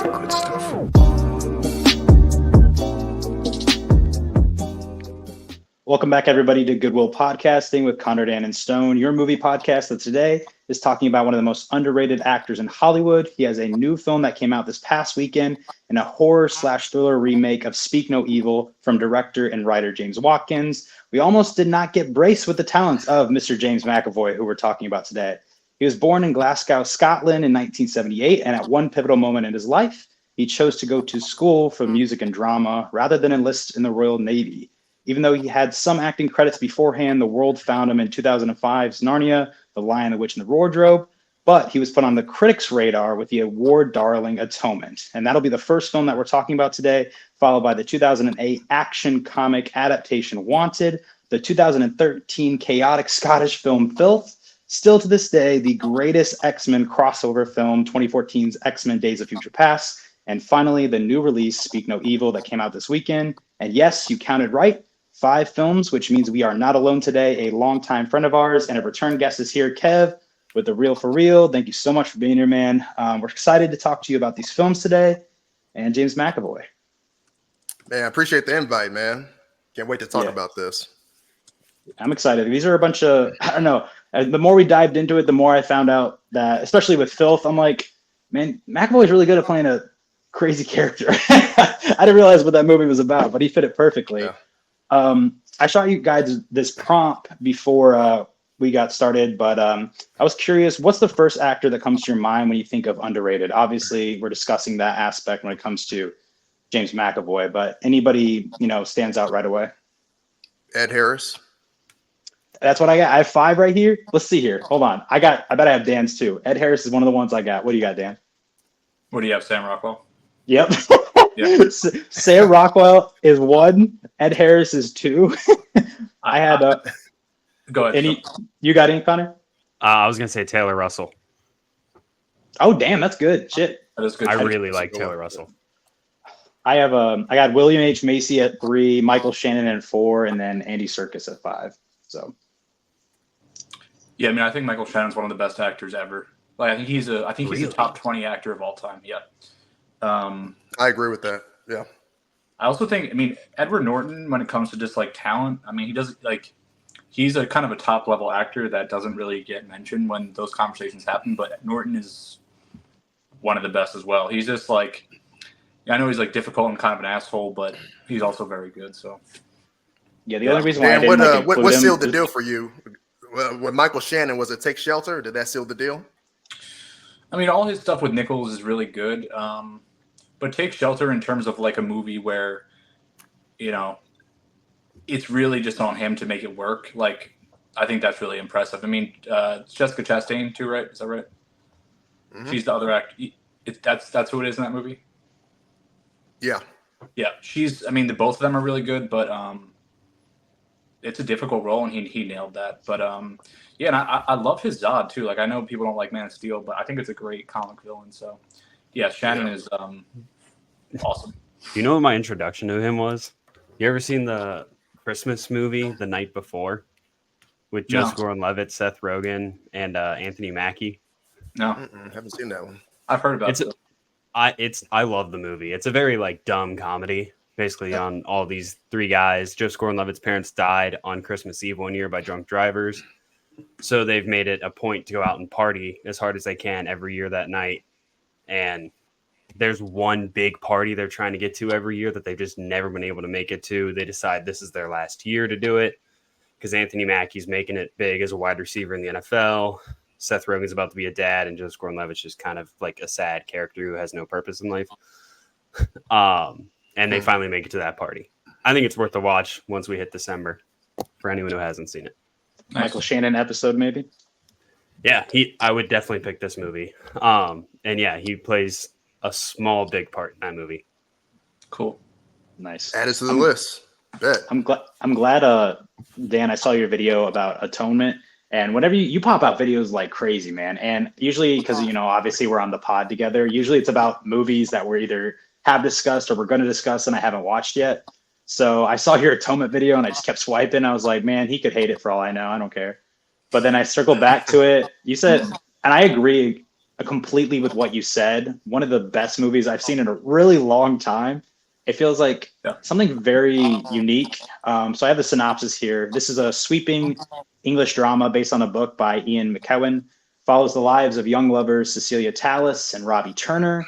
some good stuff. Welcome back, everybody, to Goodwill Podcasting with Connor, Dan, and Stone, your movie podcast that today is talking about one of the most underrated actors in Hollywood. He has a new film that came out this past weekend and a horror/thriller remake of Speak No Evil from director and writer James Watkins. We almost did not get braced with the talents of Mr. James McAvoy, who we're talking about today. He was born in Glasgow, Scotland in 1978, and at one pivotal moment in his life, he chose to go to school for music and drama rather than enlist in the Royal Navy. Even though he had some acting credits beforehand, the world found him in 2005's Narnia, The Lion, the Witch, and the Wardrobe, but he was put on the critics' radar with the award darling Atonement. And that'll be the first film that we're talking about today, followed by the 2008 action comic adaptation Wanted, the 2013 chaotic Scottish film Filth, still to this day, the greatest X-Men crossover film, 2014's X-Men Days of Future Past, and finally, the new release, Speak No Evil, that came out this weekend. And yes, you counted right. 5 films, which means we are not alone today. A longtime friend of ours and a return guest is here, Kev, with The Real for Real. Thank you so much for being here, man. We're excited to talk to you about these films today. And James McAvoy. Man, I appreciate the invite, man. Can't wait to talk about this. I'm excited. These are a bunch of, I don't know, the more we dived into it, the more I found out that, especially with Filth, I'm like, man, McAvoy's really good at playing a crazy character. I didn't realize what that movie was about, but he fit it perfectly. Yeah. I shot you guys this prompt before we got started, but I was curious, what's the first actor that comes to your mind when you think of underrated? Obviously, we're discussing that aspect when it comes to James McAvoy, but anybody, stands out right away? Ed Harris. That's what I got. I have 5 right here. Let's see here. Hold on. I bet I have Dan's too. Ed Harris is one of the ones I got. What do you got, Dan? What do you have, Sam Rockwell? Yep. Yeah. Sam Rockwell is 1. Ed Harris is 2. I had go ahead. You got any, Connor? I was gonna say Taylor Russell. Oh, damn, that's good. Shit. That is good. I really like Taylor Russell. I have I got William H. Macy at 3, Michael Shannon at 4, and then Andy Serkis at 5. So. Yeah, I think Michael Shannon's one of the best actors ever. Like, I think he's a top 20 actor of all time. Yeah. I agree with that. Yeah. I also think, Edward Norton, when it comes to just like talent, he does he's a kind of a top level actor that doesn't really get mentioned when those conversations happen. But Norton is one of the best as well. He's just I know he's difficult and kind of an asshole, but he's also very good. So. Yeah. The only reason why I didn't what sealed the deal for you? With Michael Shannon, was it Take Shelter? Did that seal the deal? All his stuff with Nichols is really good. But Take Shelter in terms of a movie where, it's really just on him to make it work. I think that's really impressive. Jessica Chastain too, right? Is that right? Mm-hmm. She's the other actor. That's who it is in that movie. Yeah. Yeah. She's, the both of them are really good, but it's a difficult role and he nailed that. But yeah, and I love his Zod too. I know people don't like Man of Steel, but I think it's a great comic villain. So yeah, Shannon is awesome. You know what my introduction to him was? You ever seen the Christmas movie The Night Before with Joseph Gordon-Levitt, Seth Rogen, and Anthony Mackie? No, haven't seen that one. I've heard about it. I love the movie. It's a very dumb comedy, basically on all these 3 guys. Joseph Gordon-Levitt's parents died on Christmas Eve one year by drunk drivers, so they've made it a point to go out and party as hard as they can every year that night. And there's one big party they're trying to get to every year that they've just never been able to make it to. They decide this is their last year to do it because Anthony Mackie's making it big as a wide receiver in the NFL. Seth Rogen's about to be a dad, and Joseph Gordon-Levitt's just kind of a sad character who has no purpose in life. And they finally make it to that party. I think it's worth a watch once we hit December for anyone who hasn't seen it. Michael Shannon episode, maybe? Yeah, I would definitely pick this movie. And yeah, he plays a small, big part in that movie. Cool. Nice. Add it to the list. Bet. I'm glad, Dan, I saw your video about Atonement. And whenever you pop out videos like crazy, man. And usually, because, obviously we're on the pod together, usually it's about movies that we're either have discussed or we're going to discuss and I haven't watched yet. So I saw your Atonement video and I just kept swiping. I was like, man, he could hate it for all I know. I don't care. But then I circled back to it. You said, and I agree, completely with what you said. One of the best movies I've seen in a really long time. It feels like something very unique. So I have the synopsis here. This is a sweeping English drama based on a book by Ian McEwan. Follows the lives of young lovers Cecilia Tallis and Robbie Turner.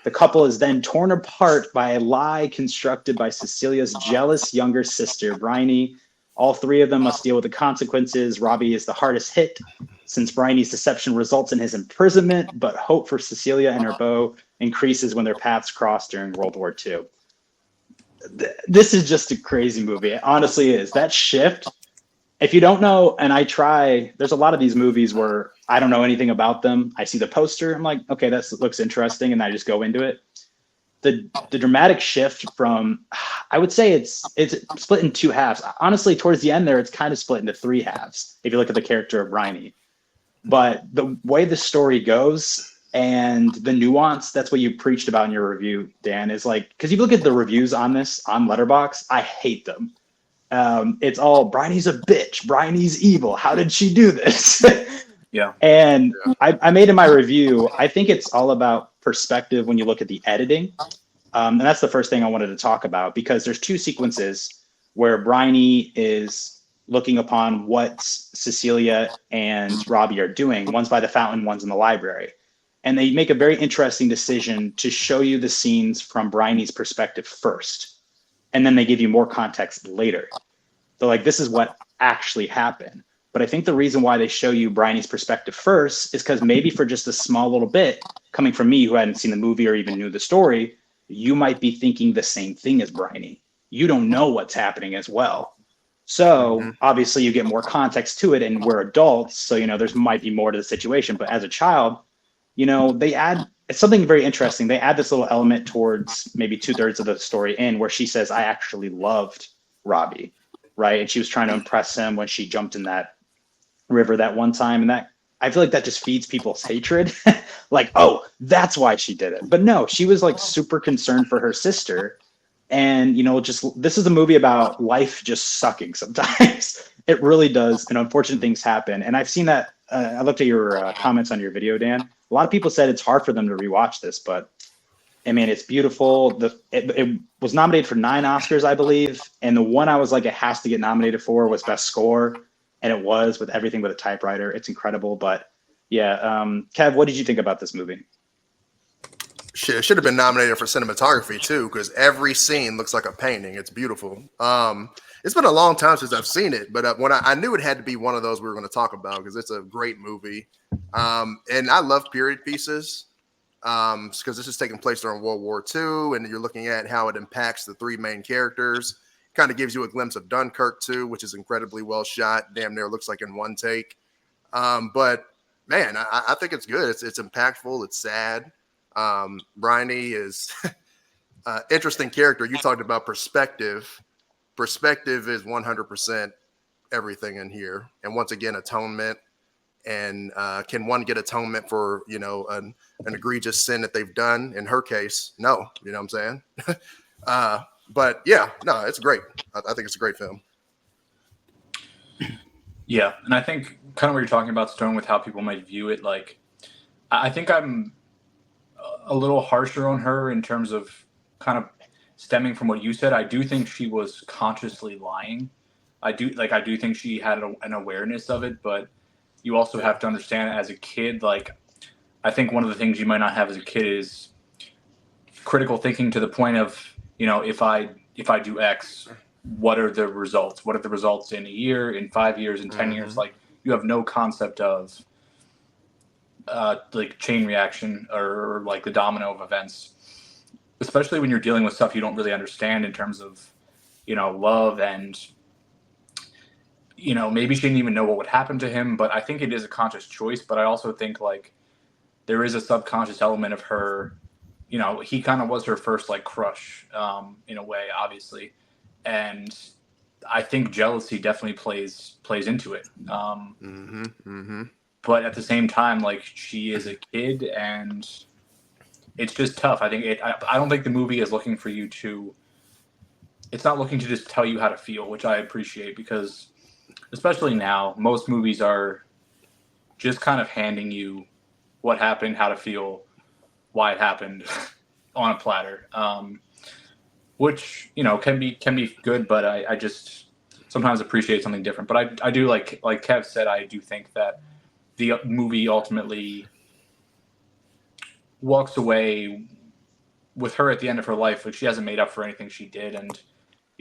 The couple is then torn apart by a lie constructed by Cecilia's jealous younger sister, Bryony. All three of them must deal with the consequences. Robbie is the hardest hit since Bryony's deception results in his imprisonment, but hope for Cecilia and her beau increases when their paths cross during World War II. This is just a crazy movie. It honestly is. That shift, if you don't know, and there's a lot of these movies where I don't know anything about them. I see the poster, I'm like, okay, that looks interesting, and I just go into it. The dramatic shift from, I would say it's split in two halves. Honestly, towards the end there, it's kind of split into three halves, if you look at the character of Bryony. But the way the story goes and the nuance, that's what you preached about in your review, Dan, is like, because you look at the reviews on this on Letterboxd, I hate them. It's all, Bryony's a bitch, Bryony's evil, how did she do this? Yeah. And I made in my review, I think it's all about perspective when you look at the editing. And that's the first thing I wanted to talk about, because there's two sequences where Bryony is looking upon what Cecilia and Robbie are doing. One's by the fountain, one's in the library. And they make a very interesting decision to show you the scenes from Bryony's perspective first. And then they give you more context later. They're like, this is what actually happened. But I think the reason why they show you Bryony's perspective first is because maybe for just a small little bit, coming from me who hadn't seen the movie or even knew the story, you might be thinking the same thing as Bryony. You don't know what's happening as well. So obviously you get more context to it, and we're adults. So, there's might be more to the situation. But as a child, they add, it's something very interesting. They add this little element towards maybe 2/3 of the story in where she says, I actually loved Robbie, right? And she was trying to impress him when she jumped in that river that one time. And that, I feel like that just feeds people's hatred. Like, oh, that's why she did it. But no, she was like super concerned for her sister. And, this is a movie about life just sucking sometimes. It really does. And unfortunate things happen. And I've seen that. I looked at your comments on your video, Dan. A lot of people said it's hard for them to rewatch this, but I mean, it's beautiful. It was nominated for 9 Oscars, I believe. And the one I was like, it has to get nominated for was Best Score. And it was, with everything with a typewriter. It's incredible. But yeah, Kev, what did you think about this movie? It should have been nominated for cinematography too, because every scene looks like a painting. It's beautiful. It's been a long time since I've seen it, but when I knew it had to be one of those we were going to talk about, because it's a great movie. And I love period pieces because this is taking place during World War II, and you're looking at how it impacts the 3 main characters. Kind of gives you a glimpse of Dunkirk too, which is incredibly well shot. Damn near looks like in one take. But man, I think it's good. It's impactful. It's sad. Bryony is interesting character. You talked about perspective. Perspective is 100% everything in here. And once again, atonement. And can one get atonement for, an egregious sin that they've done? In her case, no. You know what I'm saying? But yeah, no, it's great. I think it's a great film. Yeah, and I think kind of what you're talking about, Stone, with how people might view it, like, I think I'm a little harsher on her in terms of kind of stemming from what you said. I do think she was consciously lying. I do think she had an awareness of it, but you also have to understand, as a kid, like, I think one of the things you might not have as a kid is critical thinking to the point of, if I do X, what are the results? What are the results in a year, in 5 years, in 10 years? Like, you have no concept of like chain reaction or like the domino of events, especially when you're dealing with stuff you don't really understand in terms of, love and, maybe she didn't even know what would happen to him. But I think it is a conscious choice. But I also think like there is a subconscious element of her. He kind of was her first like crush in a way, obviously. And I think jealousy definitely plays into it. But at the same time, like, she is a kid, and it's just tough. I think I don't think the movie is looking for you to. It's not looking to just tell you how to feel, which I appreciate, because especially now, most movies are just kind of handing you what happened, how to feel, why it happened on a platter. Which, can be good, but I just sometimes appreciate something different. But I do like Kev said, I do think that the movie ultimately walks away with her at the end of her life, which she hasn't made up for anything she did. And,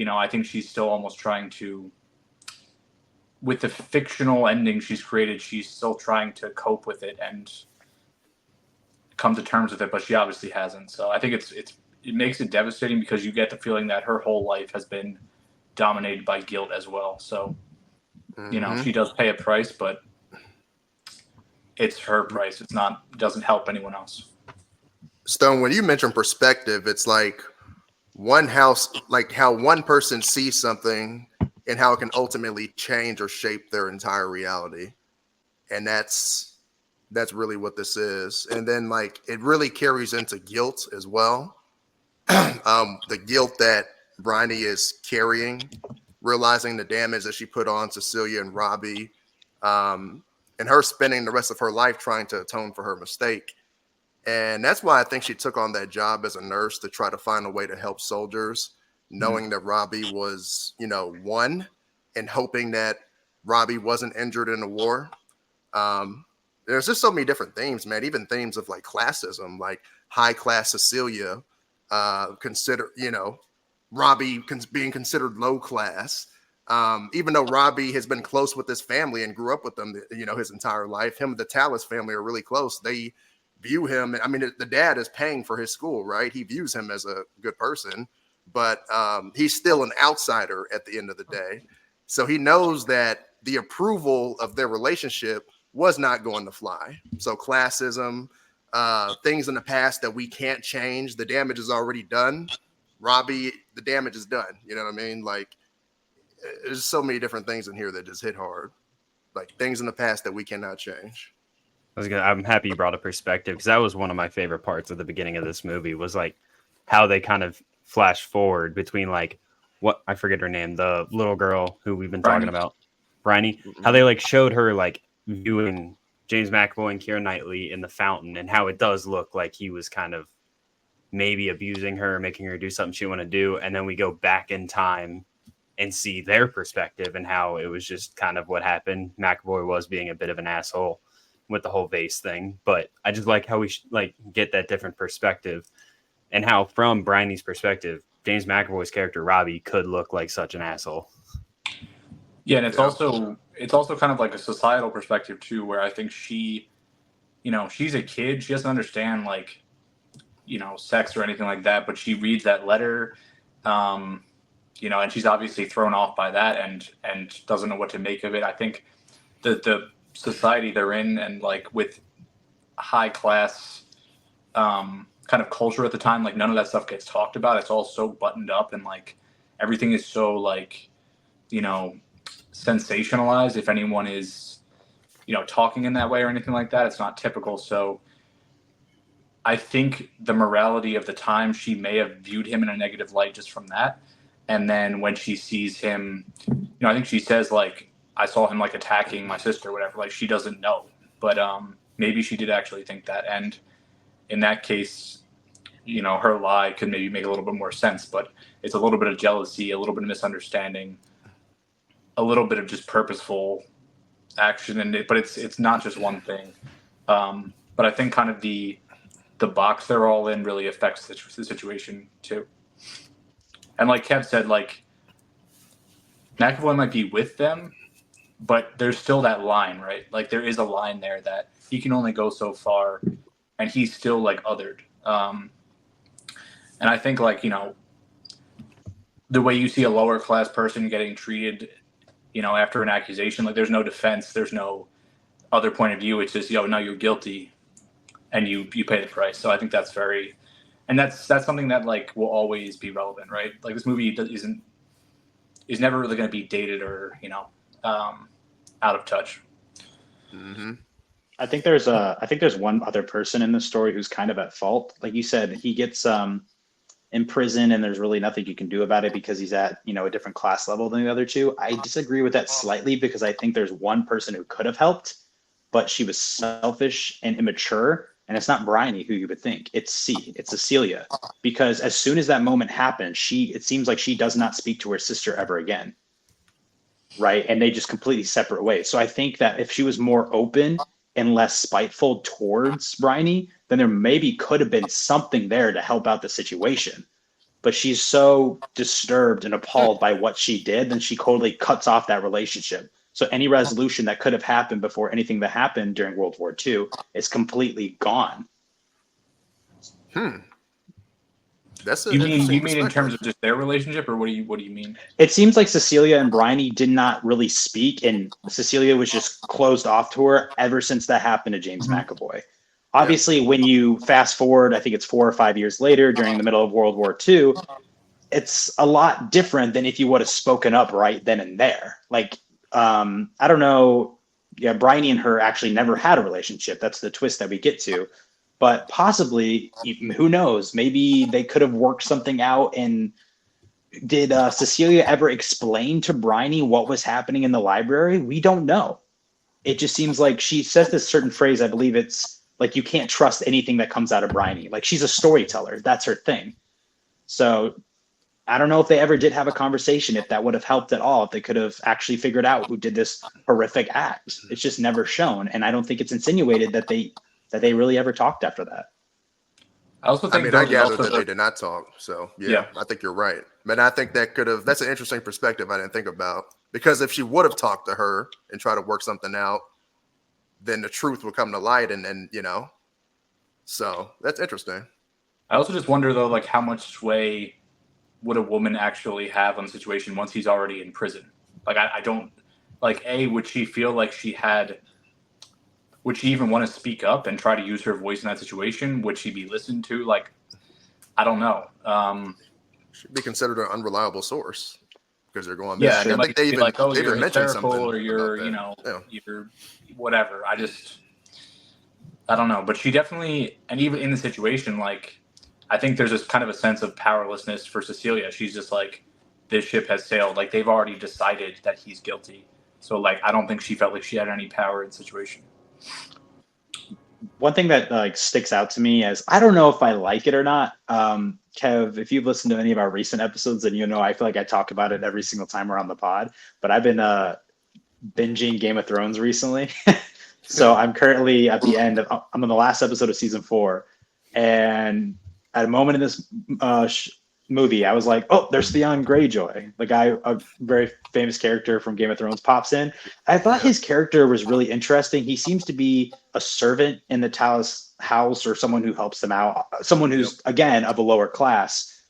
I think she's still almost trying to, with the fictional ending she's created, she's still trying to cope with it and come to terms with it, but she obviously hasn't. So I think it makes it devastating because you get the feeling that her whole life has been dominated by guilt as well. So, she does pay a price, but it's her price. Doesn't help anyone else. Stone, when you mention perspective, it's like how one person sees something and how it can ultimately change or shape their entire reality. And that's really what this is. And then it really carries into guilt as well. The guilt that Bryony is carrying, realizing the damage that she put on Cecilia and Robbie, and her spending the rest of her life trying to atone for her mistake. And that's why I think she took on that job as a nurse, to try to find a way to help soldiers, knowing that Robbie was, won, and hoping that Robbie wasn't injured in the war. There's just so many different themes, man. Even themes of classism, like high class Cecilia, consider, Robbie being considered low class. Even though Robbie has been close with his family and grew up with them, his entire life, him and the Tallis family are really close. They view him. I mean, the dad is paying for his school, right? He views him as a good person, but he's still an outsider at the end of the day. So he knows that the approval of their relationship was not going to fly. So classism, things in the past that we can't change, the damage is already done. Robbie, the damage is done. You know what I mean? There's so many different things in here that just hit hard. Things in the past that we cannot change. I'm happy you brought up perspective, because that was one of my favorite parts of the beginning of this movie, was how they kind of flash forward between what, I forget her name, the little girl who we've been talking about, Bryony, how they showed her viewing James McAvoy and Keira Knightley in the fountain, and how it does look like he was kind of maybe abusing her, making her do something she didn't want to do. And then we go back in time and see their perspective and how it was just kind of what happened. McAvoy was being a bit of an asshole with the whole vase thing, but I just like how we get that different perspective, and how from Bryony's perspective, James McAvoy's character Robbie could look like such an asshole. Yeah, and it's also kind of a societal perspective too, where I think she, she's a kid, she doesn't understand sex or anything like that, but she reads that letter, and she's obviously thrown off by that and doesn't know what to make of it. I think the society they're in, and with high class kind of culture at the time, none of that stuff gets talked about. It's all so buttoned up, and everything is so sensationalized. If anyone is talking in that way or anything like that, it's not typical. So I think the morality of the time, she may have viewed him in a negative light just from that. And then when she sees him, I think she says I saw him attacking my sister or whatever. She doesn't know, but maybe she did actually think that. And in that case, her lie could maybe make a little bit more sense, but it's a little bit of jealousy, a little bit of misunderstanding, a little bit of just purposeful action. But it's not just one thing. But I think kind of the box they're all in really affects the situation too. And like Kev said, McAvoy might be with them, but there's still that line, right? There is a line there that he can only go so far, and he's still othered. And I think the way you see a lower class person getting treated, after an accusation, there's no defense, there's no other point of view. It's just, no, you're guilty, and you pay the price. So I think that's that's something that will always be relevant, right? This movie is never really going to be dated or out of touch. Mm-hmm. I think there's one other person in the story who's kind of at fault. Like you said, he gets in prison, and there's really nothing you can do about it because he's at a different class level than the other two. I disagree with that slightly, because I think there's one person who could have helped but she was selfish and immature. And it's not Bryony who you would think. It's Cecilia. Because as soon as that moment happened, it seems like she does not speak to her sister ever again. Right. And they just completely separate ways. So I think that if she was more open and less spiteful towards Bryony, then there maybe could have been something there to help out the situation. But she's so disturbed and appalled by what she did, then she totally cuts off that relationship. So any resolution that could have happened before anything that happened during World War II is completely gone. That's you mean in terms of just their relationship, or what do you mean? It seems like Cecilia and Bryony did not really speak, and Cecilia was just closed off to her ever since that happened to James McAvoy. Obviously, when you fast forward, I think it's 4 or 5 years later during the middle of World War II, it's a lot different than if you would have spoken up right then and there. Like, I don't know. Yeah, Bryony and her actually never had a relationship. That's the twist that we get to. But possibly, who knows? Maybe they could have worked something out. And did Cecilia ever explain to Bryony what was happening in the library? We don't know. It just seems like she says this certain phrase. I believe it's like, you can't trust anything that comes out of Bryony. Like, she's a storyteller. That's her thing. So I don't know if they ever did have a conversation, if that would have helped at all, if they could have actually figured out who did this horrific act. It's just never shown. And I don't think it's insinuated that they really ever talked after that. I also think I gather that they did not talk. So yeah, I think you're right. But I think that's an interesting perspective I didn't think about, because if she would have talked to her and tried to work something out, then the truth will come to light, and so that's interesting. I also just wonder though, like, how much sway would a woman actually have on the situation once he's already in prison? Like, I don't, like, would she feel like would she even want to speak up and try to use her voice in that situation? Would she be listened to? Like, I don't know. Should be considered an unreliable source because they're going. Yeah, I think they even like, oh, they you're even mentioned hysterical, something, or you're, you're whatever. I don't know. But she definitely, and even in the situation, like, I think there's this kind of a sense of powerlessness for Cecilia. She's just like, this ship has sailed. Like, they've already decided that he's guilty. So, like, I don't think she felt like she had any power in the situation. One thing that like sticks out to me is, I don't know if I like it or not. Kev, if you've listened to any of our recent episodes, then I feel like I talk about it every single time we're on the pod. But I've been binging Game of Thrones recently. So I'm currently at the end of, I'm on the last episode of season 4. And at a moment in this movie, I was like, oh, there's Theon Greyjoy, the guy, a very famous character from Game of Thrones, pops in. I thought his character was really interesting. He seems to be a servant in the Talus house, or someone who helps them out, someone who's, again, of a lower class.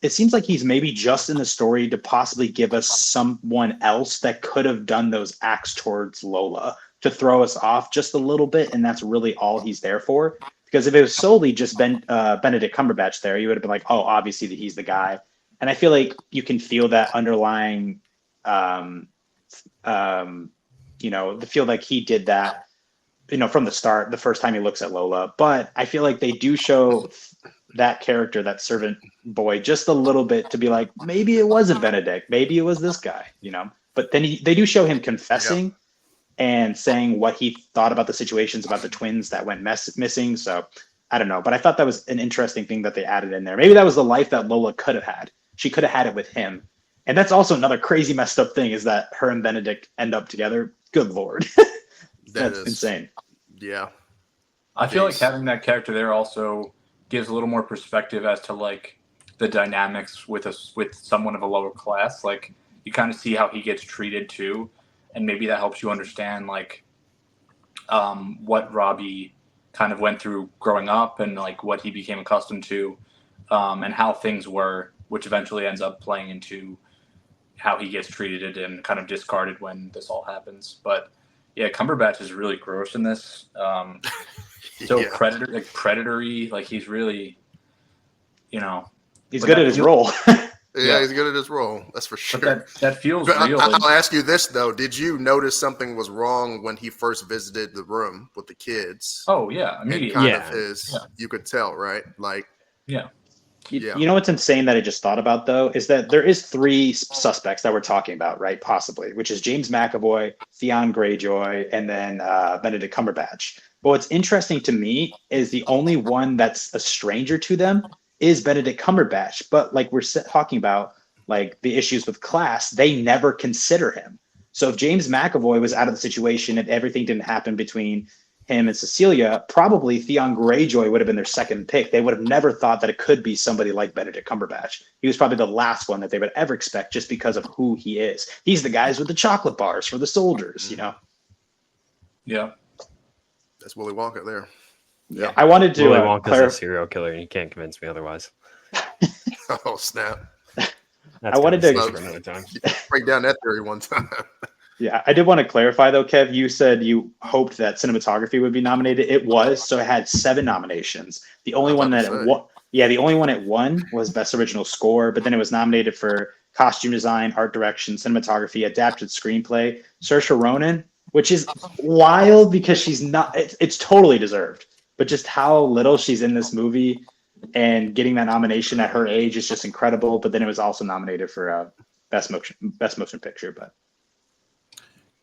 It seems like he's maybe just in the story to possibly give us someone else that could have done those acts towards Lola, to throw us off just a little bit, and that's really all he's there for. Because if it was solely just Benedict Cumberbatch there, you would have been like, oh, obviously that he's the guy. And I feel like you can feel that underlying, the feel like he did that, from the start, the first time he looks at Lola. But I feel like they do show that character, that servant boy, just a little bit to be like, maybe it wasn't Benedict, maybe it was this guy, But then they do show him confessing. Yeah. And saying what he thought about the situations, about the twins that went missing. So I don't know, but I thought that was an interesting thing that they added in there. Maybe that was the life that Lola could have had. She could have had it with him. And that's also another crazy messed up thing, is that her and Benedict end up together. Good Lord. That's insane. Yeah. I feel like having that character there also gives a little more perspective as to like the dynamics with someone of a lower class. Like, you kind of see how he gets treated too. And maybe that helps you understand like what Robbie kind of went through growing up, and like what he became accustomed to, and how things were, which eventually ends up playing into how he gets treated and kind of discarded when this all happens. But yeah, Cumberbatch is really gross in this. So predatory, like he's really, he's good at his role. Yeah, he's good at his role. That's for sure. But that feels real. I'll ask you this though: did you notice something was wrong when he first visited the room with the kids? Oh yeah, immediately. You could tell, right? Like, yeah. You know what's insane that I just thought about though is that there is 3 suspects that we're talking about, right? Possibly, which is James McAvoy, Theon Greyjoy, and then Benedict Cumberbatch. But what's interesting to me is the only one that's a stranger to them is Benedict Cumberbatch. But like we're talking about, like the issues with class, they never consider him. So if James McAvoy was out of the situation and everything didn't happen between him and Cecilia, probably Theon Greyjoy would have been their second pick. They would have never thought that it could be somebody like Benedict Cumberbatch. He was probably the last one that they would ever expect just because of who he is. He's the guys with the chocolate bars for the soldiers, you know? Yeah. That's Willy Wonka there. Yeah. I wanted to Willy Wonka's a serial killer, and you can't convince me otherwise. Oh, snap. That's I wanted to for another time. Break down that theory one time. Yeah, I did want to clarify though, Kev. You said you hoped that cinematography would be nominated. It was, so it had 7 nominations. The only one that the only one it won was Best Original Score, but then it was nominated for costume design, art direction, cinematography, adapted screenplay. Saoirse Ronan, which is wild because she's not. It's totally deserved, but just how little she's in this movie and getting that nomination at her age is just incredible. But then it was also nominated for best motion picture, but.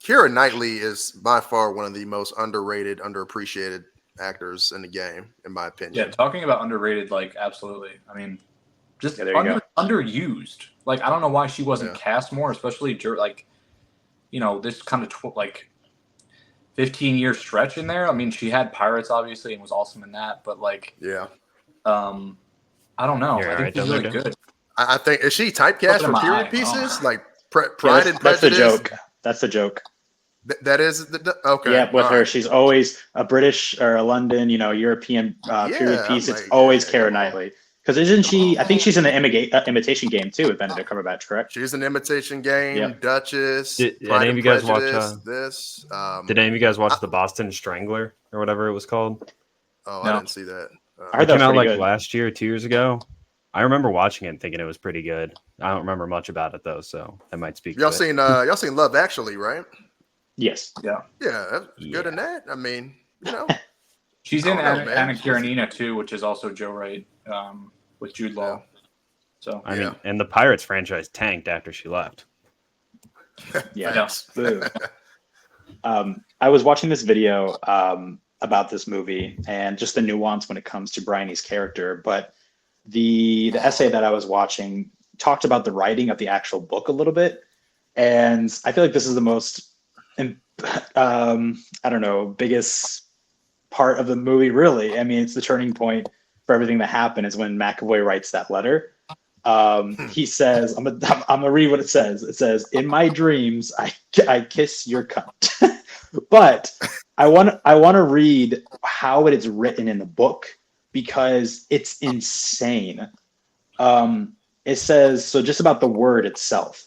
Keira Knightley is by far one of the most underrated, underappreciated actors in the game, in my opinion. Yeah, talking about underrated, like absolutely. I mean, just underused. Like I don't know why she wasn't cast more, especially like, you know, this kind of 15-year stretch in there. I mean, she had Pirates obviously and was awesome in that, but like, I don't know. I think she's really good. I think is she typecast for period pieces like Pride and Prejudice? That's the joke. That's the joke. That is okay. Yeah, with her, she's always a British or a London, you know, European period piece. It's always Keira Knightley. Because isn't she? I think she's in the Imitation Game too with Benedict Cumberbatch, correct? She's in Imitation Game, Duchess. Did any of you guys watch this? Did any of you guys watch The Boston Strangler or whatever it was called? Oh, no. I didn't see that. It came out like last year, 2 years ago. I remember watching it and thinking it was pretty good. I don't remember much about it though, so that might speak. Y'all seen Love Actually, right? Yes. Yeah. Yeah. Good in that. I mean, you know. She's in Anna Karenina too, which is also Joe Wright with Jude Law. So I mean, and the Pirates franchise tanked after she left. Yeah. I was watching this video about this movie and just the nuance when it comes to Bryony's character, but the essay that I was watching talked about the writing of the actual book a little bit, and I feel like this is the most biggest part of the movie, really. I mean, it's the turning point for everything that happened is when McAvoy writes that letter. He says, I'm gonna read what it says. It says, "In my dreams, I kiss your cunt." But I want to read how it is written in the book because it's insane. It says, so just about the word itself.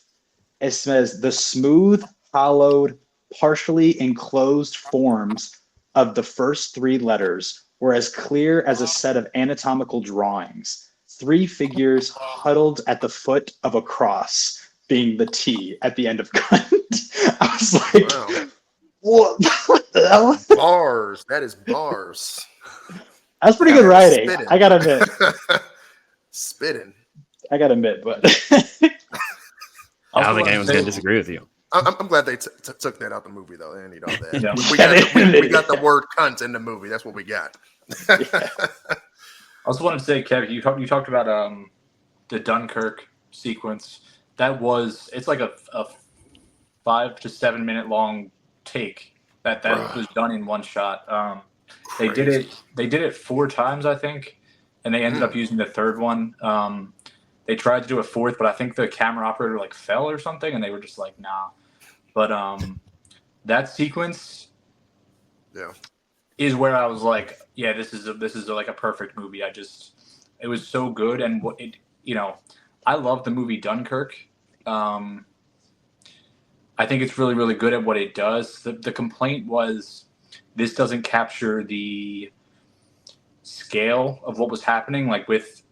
It says, "The smooth, hollowed, partially enclosed forms of the first 3 letters were as clear as a set of anatomical drawings. 3 figures huddled at the foot of a cross, being the T at the end of cunt." I was like, wow. What the hell? Bars. That is bars. That's pretty good writing. Spitting. I gotta admit. Spitting. I gotta admit, but I don't think anyone's gonna disagree with you. I'm glad they took that out the movie, though. They didn't need all that. Yeah. We got the word cunt in the movie. That's what we got. I also wanted to say, Kevin, you talked about the Dunkirk sequence. It's like a 5 to 7 minute long take that was done in one shot. They did it 4 times, I think, and they ended up using the third one. They tried to do a 4th, but I think the camera operator fell or something, and they were just like, nah. But that sequence, is where I was like, yeah, this is like a perfect movie. It was so good, and I love the movie Dunkirk. I think it's really, really good at what it does. The complaint was this doesn't capture the scale of what was happening, like with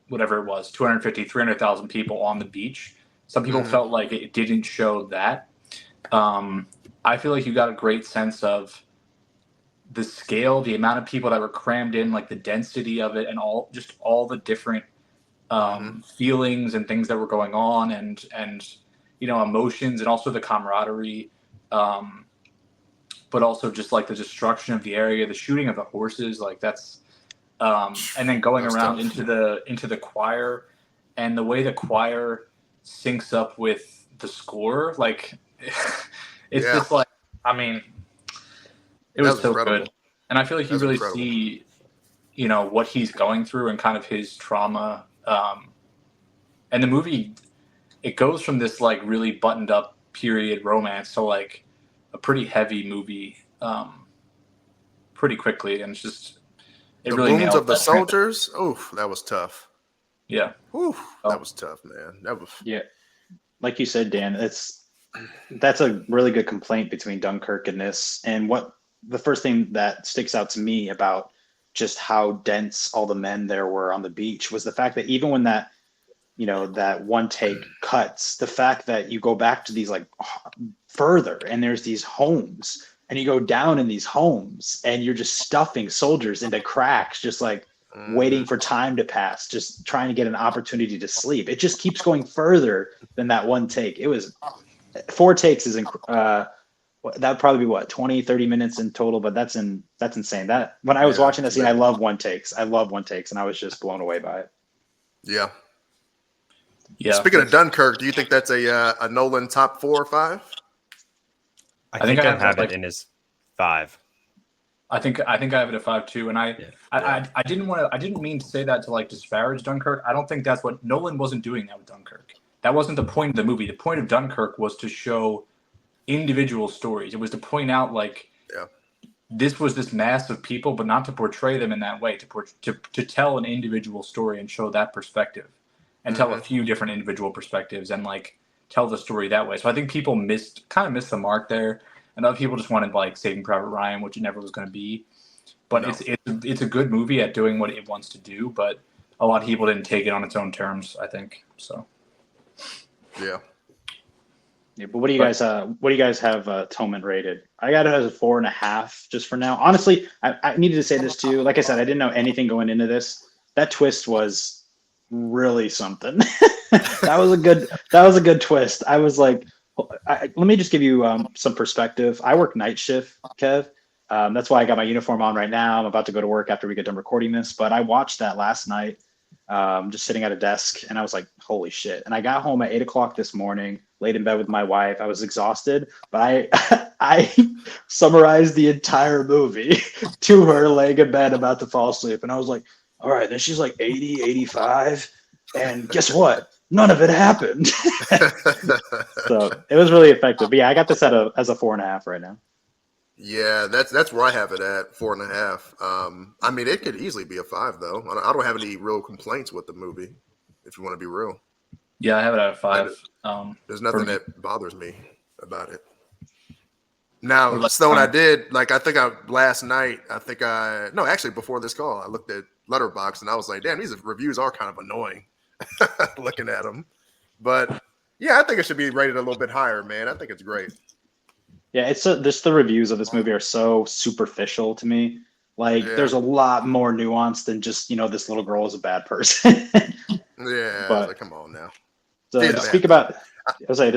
whatever it was, 250, 300,000 people on the beach. Some people felt like it didn't show that. I feel like you got a great sense of the scale, the amount of people that were crammed in, like the density of it, and all the different feelings and things that were going on, and emotions, and also the camaraderie, but also just like the destruction of the area, the shooting of the horses, like that's and then going around into the choir, and the way the choir syncs up with the score, like it's just like, I mean, it was so good. And I feel like you really see, what he's going through and kind of his trauma. And the movie, it goes from this like really buttoned up period romance to like a pretty heavy movie pretty quickly. And it's just, it really wounds nails of the that soldiers. Oof, that was tough. Yeah. Oof, that was tough, man. That was like you said, Dan, that's a really good complaint between Dunkirk and this. And what the first thing that sticks out to me about just how dense all the men there were on the beach was the fact that even when that one take cuts, the fact that you go back to these like further and there's these homes, and you go down in these homes and you're just stuffing soldiers into cracks, just like waiting for time to pass, just trying to get an opportunity to sleep. It just keeps going further than that one take. It was 4 takes is that would probably be 20, 30 minutes in total, but that's insane. That when I was watching that scene, I love one takes, and I was just blown away by it. Yeah. Speaking of Dunkirk, do you think that's a Nolan top 4 or 5? I think I have it in his 5. I think I have it at 5 too, and I didn't mean to say that to like disparage Dunkirk. I don't think that's what Nolan wasn't doing that with Dunkirk. That wasn't the point of the movie. The point of Dunkirk was to show individual stories. It was to point out like this was this mass of people, but not to portray them in that way. To tell an individual story and show that perspective, and tell a few different individual perspectives, and like tell the story that way. So I think people missed the mark there. And other people just wanted like Saving Private Ryan, which it never was going to be. But it's a good movie at doing what it wants to do. But a lot of people didn't take it on its own terms, I think. So. Yeah. Yeah, but what do you guys have Atonement rated? I got it as a 4.5 just for now. Honestly, I needed to say this too. Like I said, I didn't know anything going into this. That twist was really something. That was a good twist. I was like, let me just give you some perspective. I work night shift, Kev. That's why I got my uniform on right now. I'm about to go to work after we get done recording this. But I watched that last night, just sitting at a desk, and I was like, holy shit. And I got home at 8 o'clock this morning, laid in bed with my wife. I was exhausted, but I summarized the entire movie to her laying in bed about to fall asleep. And I was like, all right, then she's like 80, 85. And guess what? None of it happened. So it was really effective. But yeah, I got this as a 4.5 right now. Yeah, that's where I have it at 4.5. I mean, it could easily be a 5 though. I don't have any real complaints with the movie, if you want to be real. Yeah, I have it at a 5. There's nothing that bothers me about it. Now, Stone, last night, actually before this call, I looked at Letterboxd and I was like, damn, these reviews are kind of annoying looking at them. But yeah, I think it should be rated a little bit higher, man. I think it's great. Yeah, the reviews of this movie are so superficial to me. Like, there's a lot more nuance than just, this little girl is a bad person. But come on now. So to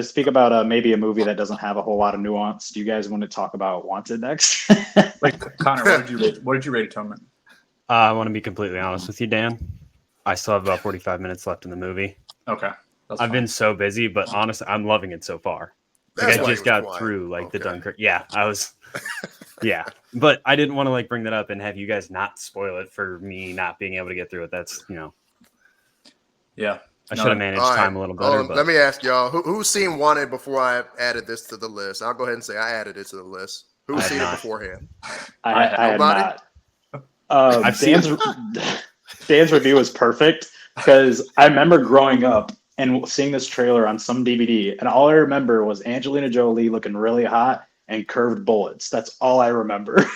speak about maybe a movie that doesn't have a whole lot of nuance, do you guys want to talk about Wanted next? Connor, what did you rate Atonement? I want to be completely honest with you, Dan. I still have about 45 minutes left in the movie. Okay. I've been so busy, but honestly, I'm loving it so far. Like, I just got through the Dunkirk. Yeah, I was. Yeah, but I didn't want to bring that up and have you guys not spoil it for me not being able to get through it. That's Yeah. I should have managed time a little better. But let me ask y'all, who's seen Wanted before I added this to the list? I'll go ahead and say I added it to the list. Who's seen it beforehand? I had not. Dan's review was perfect because I remember growing up and seeing this trailer on some DVD, and all I remember was Angelina Jolie looking really hot and curved bullets. That's all I remember.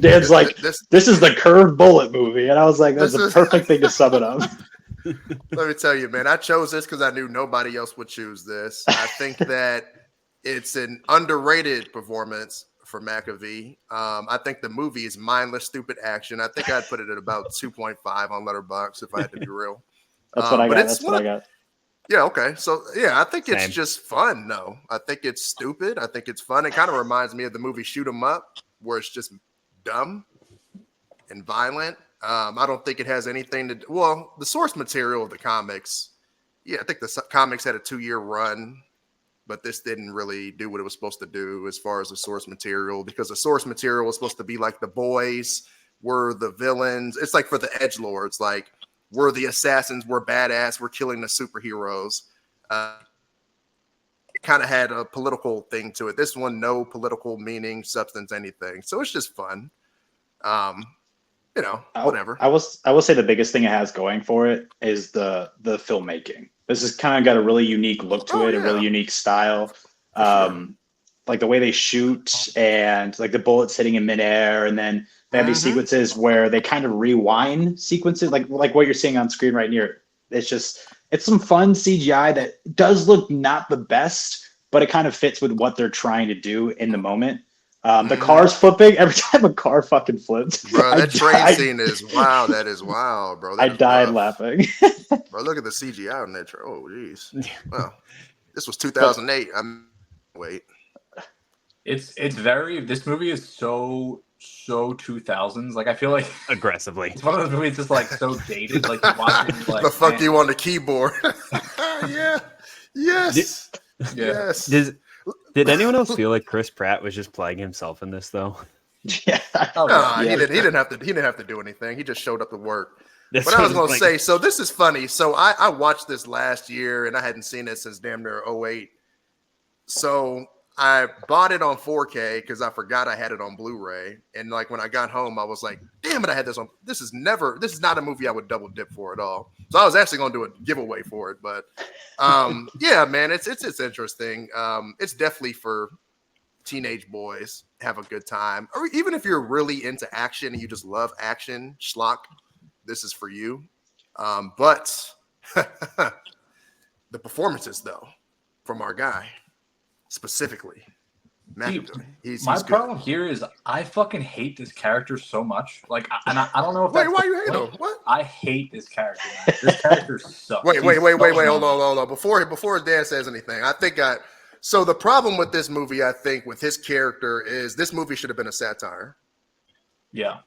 Dan's like, this is the curved bullet movie. And I was like, that's the perfect thing to sum it up. Let me tell you, man, I chose this because I knew nobody else would choose this. I think that it's an underrated performance for McAvoy. I think the movie is mindless, stupid action. I think I'd put it at about 2.5 on Letterboxd if I had to be real. That's what I but got. it's That's what I got. Yeah, okay. So yeah, I think it's Same. just fun though. I think it's stupid. I think it's fun. It kind of reminds me of the movie Shoot 'Em Up, where it's just dumb and violent. I don't think it has anything to do. Well, the source material of the comics, yeah, I think the comics had a 2-year run, but this didn't really do what it was supposed to do as far as the source material, because the source material was supposed to be like the boys were the villains. It's like for the edgelords, like we're the assassins, we're badass, we're killing the superheroes. It kind of had a political thing to it. This one, no political meaning, substance, anything. So it's just fun. Whatever. I will say the biggest thing it has going for it is the filmmaking. This has kind of got a really unique look to it, a really unique style. Sure. Like the way they shoot and like the bullets hitting in midair, and then they have these sequences where they kind of rewind sequences, like what you're seeing on screen right here. It's some fun CGI that does look not the best, but it kind of fits with what they're trying to do in the moment. The car's flipping every time a car fucking flips. Bro, that train scene is wow. That is wild, bro. I died laughing. Bro, look at the CGI on that train. Oh, jeez. Wow. This was 2008. Wait. This movie is so 2000s. Like I feel like aggressively. It's one of those movies that's like so dated. Like you watch it, like the fuck man. You on the keyboard? Yeah. Yes. Yes. Did anyone else feel like Chris Pratt was just playing himself in this though? Yeah. He didn't have to do anything. He just showed up to work. But I was gonna say, so this is funny. So I watched this last year and I hadn't seen it since damn near 2008. So I bought it on 4K because I forgot I had it on Blu-ray. And like when I got home, I was like, damn it, I had this on. This is not a movie I would double dip for at all. So I was actually gonna do a giveaway for it. But yeah, man, it's interesting. It's definitely for teenage boys, have a good time. Or even if you're really into action and you just love action, schlock, this is for you. But the performances though, from our guy. Specifically, McAvoy. My problem here is I fucking hate this character so much. Like, I don't know if why you hate him? What? I hate this character. Man. This character sucks. Wait. Hold on. Before Dan says anything, so the problem with this movie, I think, with his character is this movie should have been a satire. Yeah.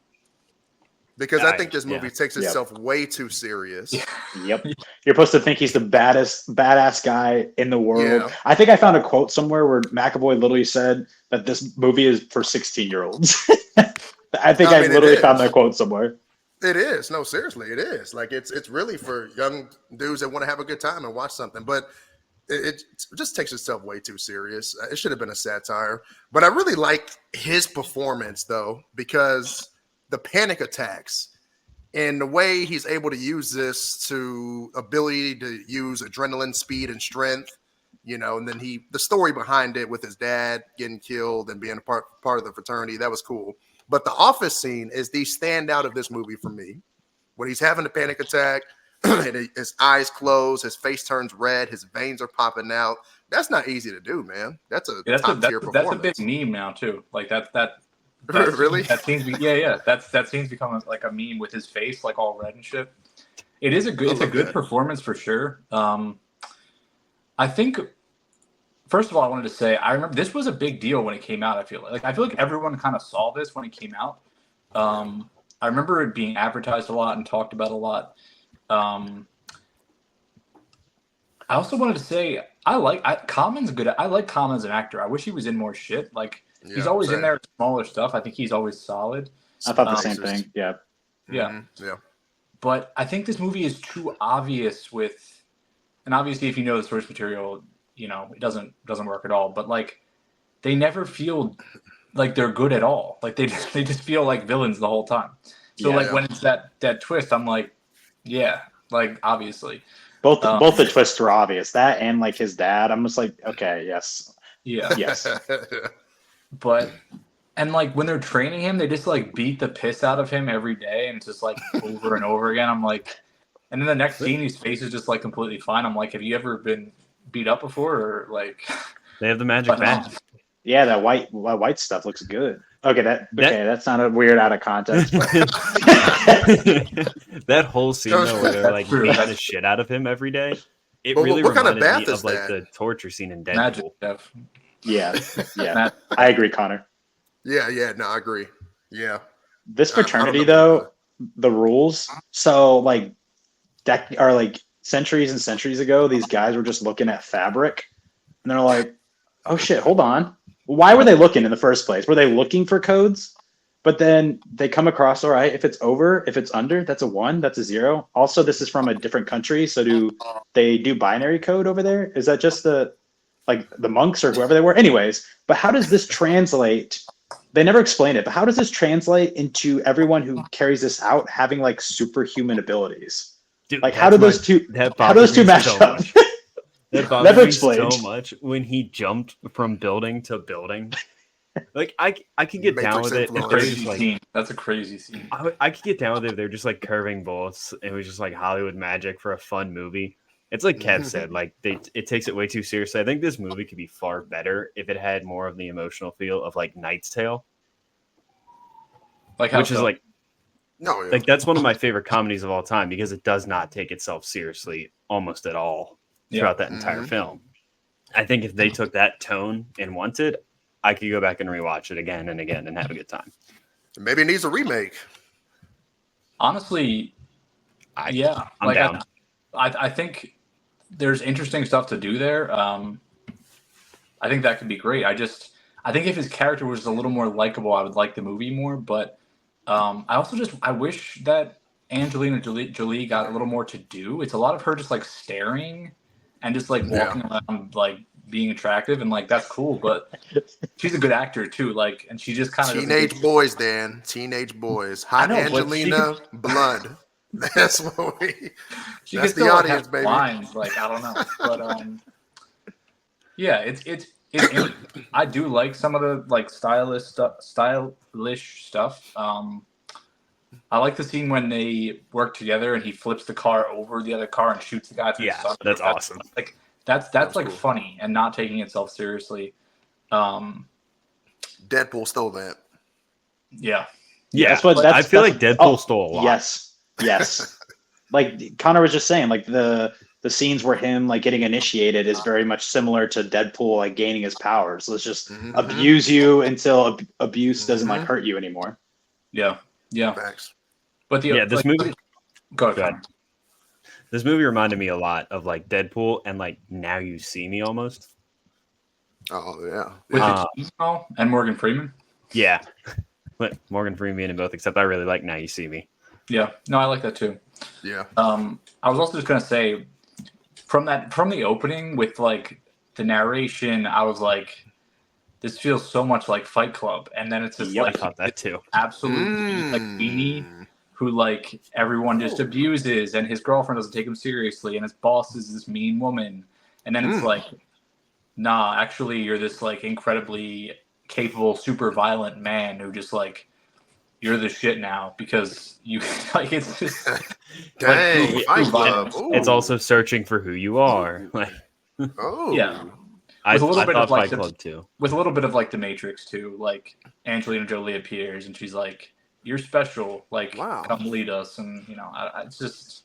Because I think this movie takes itself way too serious. Yep. You're supposed to think he's the badass guy in the world. Yeah. I think I found a quote somewhere where McAvoy literally said that this movie is for 16-year-olds. I literally found that quote somewhere. It is. No, seriously, it is. Like it's really for young dudes that want to have a good time and watch something. But it just takes itself way too serious. It should have been a satire. But I really like his performance though, because the panic attacks and the way he's able to use this to ability to use adrenaline, speed, and strength, and then the story behind it with his dad getting killed and being a part of the fraternity, that was cool. But the office scene is the standout of this movie for me. When he's having a panic attack, and his eyes close, his face turns red, his veins are popping out. That's not easy to do, man. That's a top tier performance. That's a big meme now too. Like that really? That seems that seems become like a meme with his face like all red and shit. It's a good performance for sure. I think first of all I wanted to say I remember this was a big deal when it came out. I feel like everyone kind of saw this when it came out. I remember it being advertised a lot and talked about a lot. I also wanted to say Common's good. I like Common as an actor. I wish he was in more shit. Like he's always in there smaller stuff. I think he's always solid. I thought the same thing. Yeah. Yeah. Mm-hmm. Yeah. But I think this movie is too obvious and obviously if you know the source material, it doesn't work at all. But like they never feel like they're good at all. Like they just feel like villains the whole time. So when it's that twist, I'm like, yeah, like obviously. Both the twists were obvious. That and like his dad, I'm just like, okay, yes. Yeah. Yes. But and like when they're training him, they just like beat the piss out of him every day, and it's just like over and over again. I'm like, and then the next scene, his face is just like completely fine. I'm like, have you ever been beat up before, or like? They have the magic bat. Yeah, that white stuff looks good. Okay, that sounded weird out of context. But That whole scene though, where they're That's like true. beating the shit out of him every day, it But really what kind of reminded me bath is of like that? the torture scene in Deadpool. Magic stuff. yeah, Matt, I agree, Connor. Yeah, no, I agree. Yeah. This I don't fraternity, know though, the rules. So, like, centuries and centuries ago, these guys were just looking at fabric, and they're like, "Oh shit, hold on. Why were they looking in the first place? Were they looking for codes?" But then they come across, all right, if it's over, if it's under, that's a 1, that's a 0. Also, this is from a different country, so do they do binary code over there? Is that just the monks or whoever they were? Anyways, but how does this translate? They never explain it, but how does this translate into everyone who carries this out having like superhuman abilities? Dude, Like, how do those two match so up? much. That bothered Never me so explained. much when he jumped from building to building. Like I could get down Matrix with it if influence. they're Crazy just like scene. That's a crazy scene. I could get down with it if they're just like curving bullets. It was just like Hollywood magic for a fun movie. It's like Kev said, like it takes it way too seriously. I think this movie could be far better if it had more of the emotional feel of like Knight's Tale, Like how which is so? like No, yeah. like that's one of my favorite comedies of all time because it does not take itself seriously almost at all throughout that entire film. I think if they took that tone and wanted, I could go back and rewatch it again and again and have a good time. Maybe it needs a remake. Honestly, I'm like down. I think there's interesting stuff to do there. I think that could be great. I think if his character was a little more likable, I would like the movie more. But I wish that Angelina Jolie got a little more to do. It's a lot of her just like staring and just like walking around like being attractive, and like that's cool, but she's a good actor too. Like, and she just kind of Teenage boys, Dan. Teenage boys. Hot know, but Angelina, blood. That's what we. She That's can the still like, audience, have baby. lines. Like I don't know, but yeah, it's I do like some of the like stylish stuff. I like the scene when they work together and he flips the car over the other car and shoots the guy through the sun. That's awesome. Like that's like cool. funny and not taking itself seriously. Deadpool stole that. Yeah. Yeah, That's I feel like Deadpool stole a lot. Yes. Like Connor was just saying, like the scenes where him like getting initiated is very much similar to Deadpool like gaining his powers. Let's just abuse you until abuse doesn't like hurt you anymore. Yeah. Facts. But This movie. Go Go ahead. ahead. This movie reminded me a lot of like Deadpool and like Now You See Me almost. Oh yeah. With the and Morgan Freeman. Yeah, but Morgan Freeman in both. Except I really like Now You See Me. Yeah. No, I like that too. Yeah. I was also just gonna say from the opening with like the narration, I was like, this feels so much like Fight Club, and then it's just I like thought that too. absolutely like weenie who like everyone just abuses, and his girlfriend doesn't take him seriously, and his boss is this mean woman, and then it's like, nah, actually you're this like incredibly capable, super violent man who just like you're the shit now because you like it's just Dang. like, Fight Club. It's Ooh. also searching for who you are. Like, Oh. yeah. I With a little bit thought of, like, Fight Club too. With a little bit of like the Matrix too, like Angelina Jolie appears and she's like, "You're special, like Wow. come lead us," and you know, it's just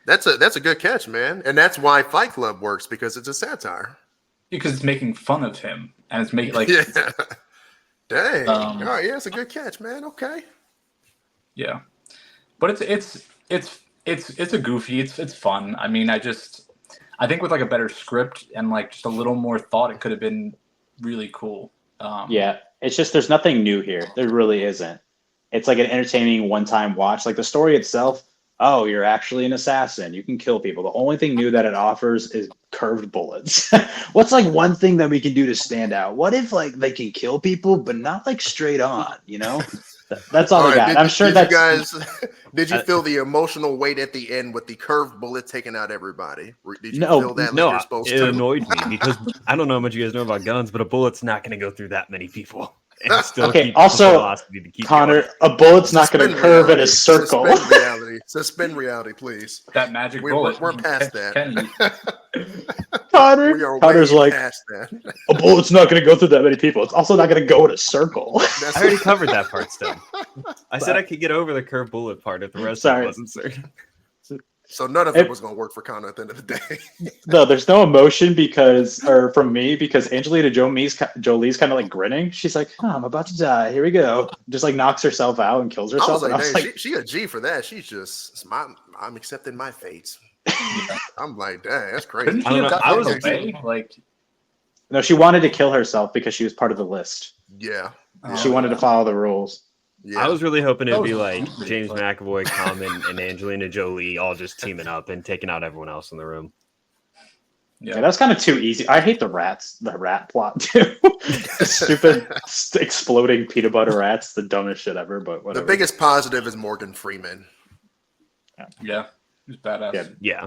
That's a good catch, man. And that's why Fight Club works, because it's a satire. because it's making fun of him and it's making like Yeah. Dang. All Um, right, yeah, it's a good catch, man. Okay. yeah, but it's a goofy, it's fun. I mean, I think with like a better script and like just a little more thought, it could have been really cool. Yeah, it's just there's nothing new here. There really isn't. It's like an entertaining one-time watch. Like the story itself, oh, you're actually an assassin. You can kill people. The only thing new that it offers is curved bullets. What's like one thing that we can do to stand out? What if like they can kill people, but not like straight on, you know? That's all they got. I'm sure did that's you guys did you feel the emotional weight at the end with the curved bullet taking out everybody? Did you No, feel that like No, you're supposed it to? annoyed me because I don't know how much you guys know about guns, but a bullet's not going to go through that many people. And still Okay, keep the also, velocity to keep Connor, going. a bullet's not going to Suspend curve in reality. a circle. Suspend reality. Suspend reality, please. That magic We're bullet. past that. Connor. We are Connor's way like, past that. a bullet's not going to go through that many people. It's also not going to go in a circle. That's I already covered that part still. I said I could get over the curved bullet part if the rest of Sorry. it wasn't certain. So none of it was going to work for Connor at the end of the day. No, there's no emotion from me because Angelina Jolie's kind of like grinning. She's like, oh, I'm about to die. Here we go. Just like knocks herself out and kills I herself. was And like, dang, she a G for that. She's just, I'm accepting my fate. I'm like, dang, that's crazy. Couldn't she have got I out was of the way? Like, No, she wanted to kill herself because she was part of the list. Yeah. She wanted to follow the rules. Yeah. I was really hoping it'd That be was like stupid, James but- McAvoy, Common, and Angelina Jolie all just teaming up and taking out everyone else in the room. Yeah, that's kind of too easy. I hate the rat plot too. The stupid exploding peanut butter rats, the dumbest shit ever, but whatever. The biggest positive is Morgan Freeman. Yeah, he's badass. Yeah. Yeah.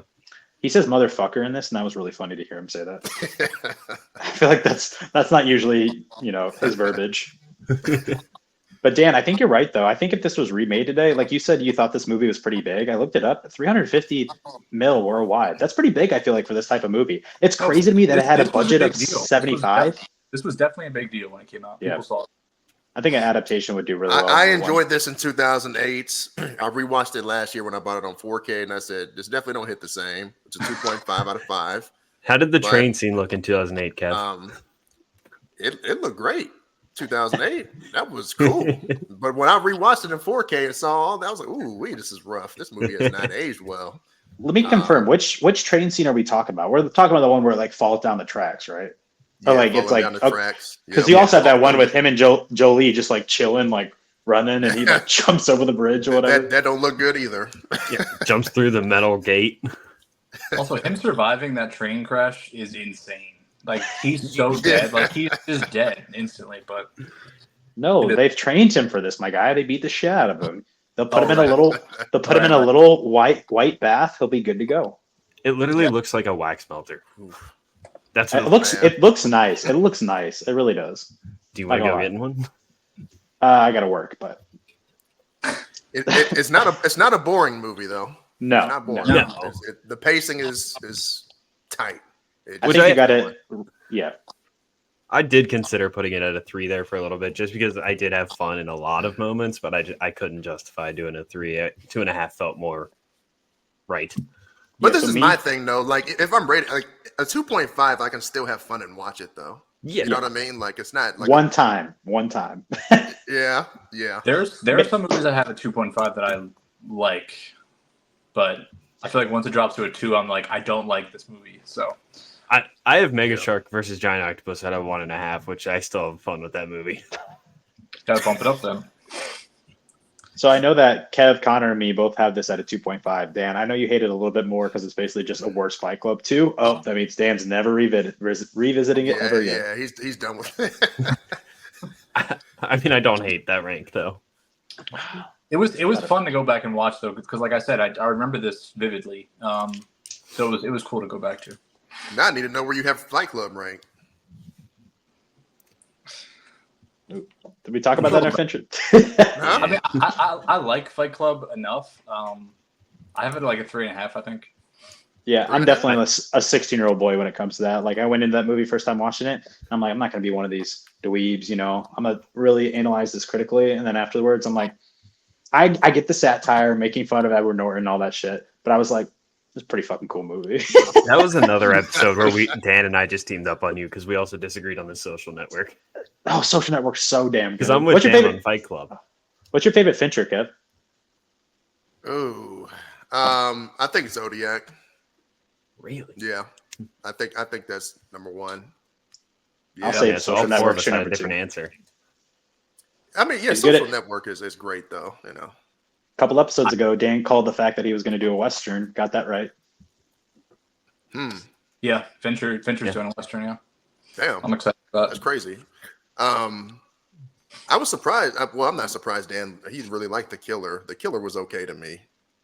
He says motherfucker in this, and that was really funny to hear him say that. I feel like that's not usually, his verbiage. But Dan, I think you're right though. I think if this was remade today, like you said, you thought this movie was pretty big. I looked it up, 350 mil worldwide. That's pretty big, I feel like, for this type of movie. It's crazy to me that it had a This was budget big of deal. 75. This was definitely a big deal when it came out. Yeah. People saw it. I think an adaptation would do really well. I enjoyed this in 2008. I rewatched it last year when I bought it on 4K, and I said, this definitely don't hit the same. It's a 2.5 out of 5. How did the But- train scene look in 2008, Kev? It looked great. 2008, that was cool. But when I rewatched it in 4K and saw all that, I was like, "Ooh, wait, this is rough. This movie has not aged well." Let me confirm which train scene are we talking about? We're talking about the one where it like falls down the tracks, right? Or like it's falling like down the tracks. because you also had that one with him and Jolie just like chilling, like running, and he like jumps over the bridge or whatever. that don't look good either. Jumps through the metal gate. Also, him surviving that train crash is insane. Like, he's so dead. Like, he's just dead instantly. But No, they've trained him for this, my guy. They beat the shit out of him. They'll put him in a right. little. They'll put him in a little white bath. He'll be good to go. It literally looks like a wax melter. That's what It looks. man. It looks nice. It looks nice. It really does. Do you want to not go gonna get in one? I gotta work, but It's not a boring movie though. It's no, not boring. No. The pacing is tight. I Which think I- you got it. Yeah, I did consider putting it at a 3 there for a little bit, just because I did have fun in a lot of moments, but I couldn't justify doing a 3. 2.5 felt more right. But Yeah, this so is me- my thing though. Like if I'm rated like a 2.5, I can still have fun and watch it though. Yeah. You know what I mean? Like it's not like one time. yeah. there are some movies that have a 2.5 that I like. But I feel like once it drops to a 2, I'm like, I don't like this movie. So I have Mega Shark versus Giant Octopus at a 1.5, which I still have fun with that movie. gotta bump it up then. So I know that Kev, Connor, and me both have this at a 2.5. Dan, I know you hate it a little bit more because it's basically just a worse Fight Club 2. Oh, that means Dan's never revisiting it ever again. Yeah, he's done with it. I mean, I don't hate that rank though. It was fun to go back and watch though, because like I said, I remember this vividly. So it was cool to go back to. Now I need to know where you have Fight Club ranked. Did we talk about that in our Fincher? Huh? I mean, I like Fight Club enough. I have it like a 3.5, I think. Yeah, I'm definitely a 16-year-old boy when it comes to that. Like, I went into that movie first time watching it. And I'm like, I'm not going to be one of these dweebs, you know. I'm going to really analyze this critically. And then afterwards, I'm like, I get the satire, making fun of Edward Norton and all that shit. But I was like, it's a pretty fucking cool movie. That was another episode where Dan and I just teamed up on you because we also disagreed on the Social Network. Oh, Social Network's so damn good. Because I'm with What's your Dan favorite? on Fight Club. What's your favorite Fincher, Kev? Ooh. I think Zodiac. Really? Yeah. I think that's number one. Yeah. I'll say So Social all 4 of Network's us your had a number different 2. answer. I mean, yeah, He's good Social at- Network is great though, you know. A couple episodes ago, Dan called the fact that he was going to do a Western. Got that right. Yeah, Fincher's doing a Western, yeah. Damn. I'm excited about That's it. crazy. I was surprised. Well, I'm not surprised, Dan. He really liked The Killer. The Killer was okay to me.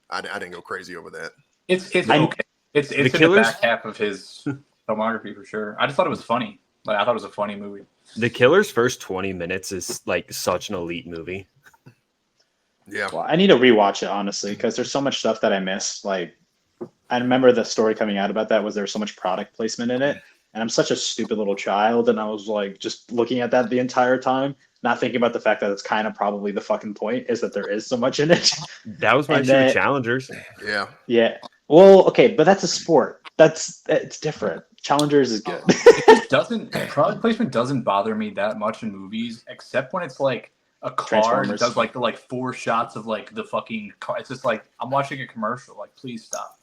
I didn't go crazy over that. It's I- okay. It's in the Killer's- back half of his filmography for sure. I just thought it was funny. Like I thought it was a funny movie. The Killer's first 20 minutes is like such an elite movie. Yeah. Well, I need to rewatch it honestly because there's so much stuff that I missed. Like I remember the story coming out about that was there was so much product placement in it. And I'm such a stupid little child. And I was like, just looking at that the entire time, not thinking about the fact that it's kind of probably the fucking point is that there is so much in it. That was my And issue with then- Challengers. Yeah. Yeah. Well, okay, but that's a sport. It's different. Challengers is good. Product placement doesn't bother me that much in movies, except when it's like a car Transformers. that does like the 4 shots of like the fucking car. It's just like I'm watching a commercial. Like, please stop.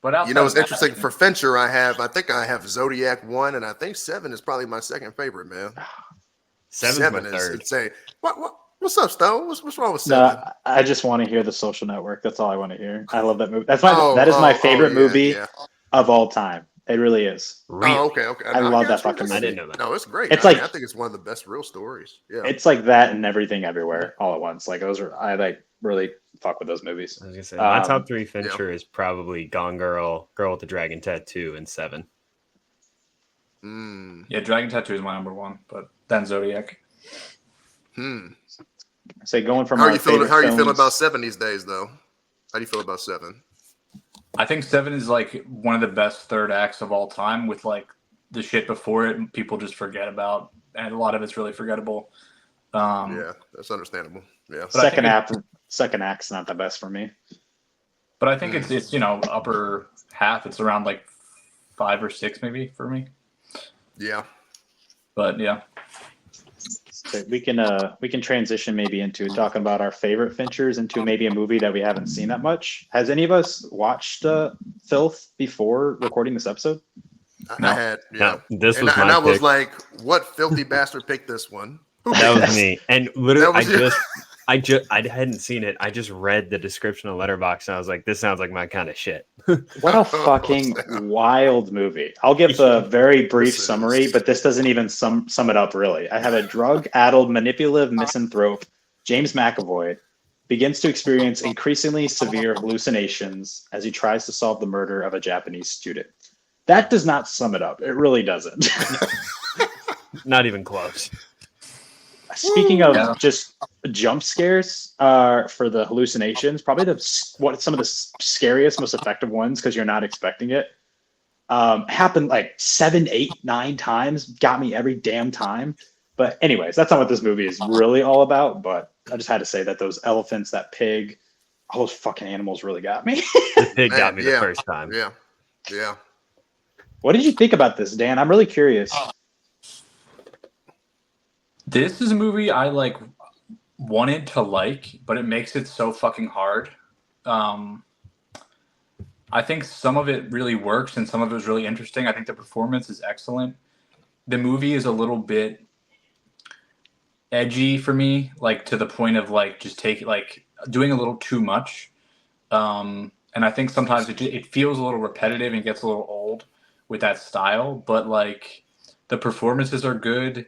But outside You know, it's of that, interesting for Fincher. I think I have Zodiac 1, and I think 7 is probably my second favorite, man. Seven's my third. insane. What's up, Stone? What's wrong with 7? No, I just want to hear The Social Network. That's all I want to hear. I love that movie. That is my favorite movie of all time. It really is. Oh, okay. I love got that you. fucking movie. I didn't know that. No, it's great. It's I like- think it's one of the best real stories. Yeah. It's like that and Everything Everywhere all at once. Like those are I like really fuck with those movies. I was gonna say my top 3 Fincher is probably Gone Girl, Girl with the Dragon Tattoo, and 7. Yeah, Dragon Tattoo is my number 1, but then Zodiac. Say going from How are our you feeling? favorite How are you feeling films- about 7 these days, though? How do you feel about 7? I think 7 is like one of the best third acts of all time, with like the shit before it people just forget about, and a lot of it's really forgettable. Yeah, that's understandable. Yeah. But I think second act's not the best for me. But I think it's upper half. It's around like 5 or 6 maybe for me. Yeah. But yeah. So we can transition maybe into talking about our favorite Finchers into maybe a movie that we haven't seen that much. Has any of us watched Filth before recording this episode? I had. Yeah. No, this was and my I was pick. like, "What filthy bastard picked this one?" Who That picked was this? me. And literally, That was I hadn't seen it. I just read the description of Letterboxd, and I was like, "This sounds like my kind of shit." What a fucking wild movie. I'll give the very brief This is- summary, but this doesn't even sum it up really. I have a drug-addled, manipulative misanthrope, James McAvoy, begins to experience increasingly severe hallucinations as he tries to solve the murder of a Japanese student. That does not sum it up. It really doesn't. Not even close. Speaking of Yeah. just jump scares for the hallucinations, probably some of the scariest, most effective ones because you're not expecting it. Happened like 7, 8, 9 times. Got me every damn time. But anyways, that's not what this movie is really all about. But I just had to say that those elephants, that pig, all those fucking animals really got me. The pig got me the Yeah. first time. Yeah. Yeah. What did you think about this, Dan? I'm really curious. This is a movie I like wanted to like, but it makes it so fucking hard. I think some of it really works and some of it was really interesting. I think the performance is excellent. The movie is a little bit edgy for me, like to the point of like just doing a little too much. And I think sometimes it feels a little repetitive and gets a little old with that style, but like the performances are good.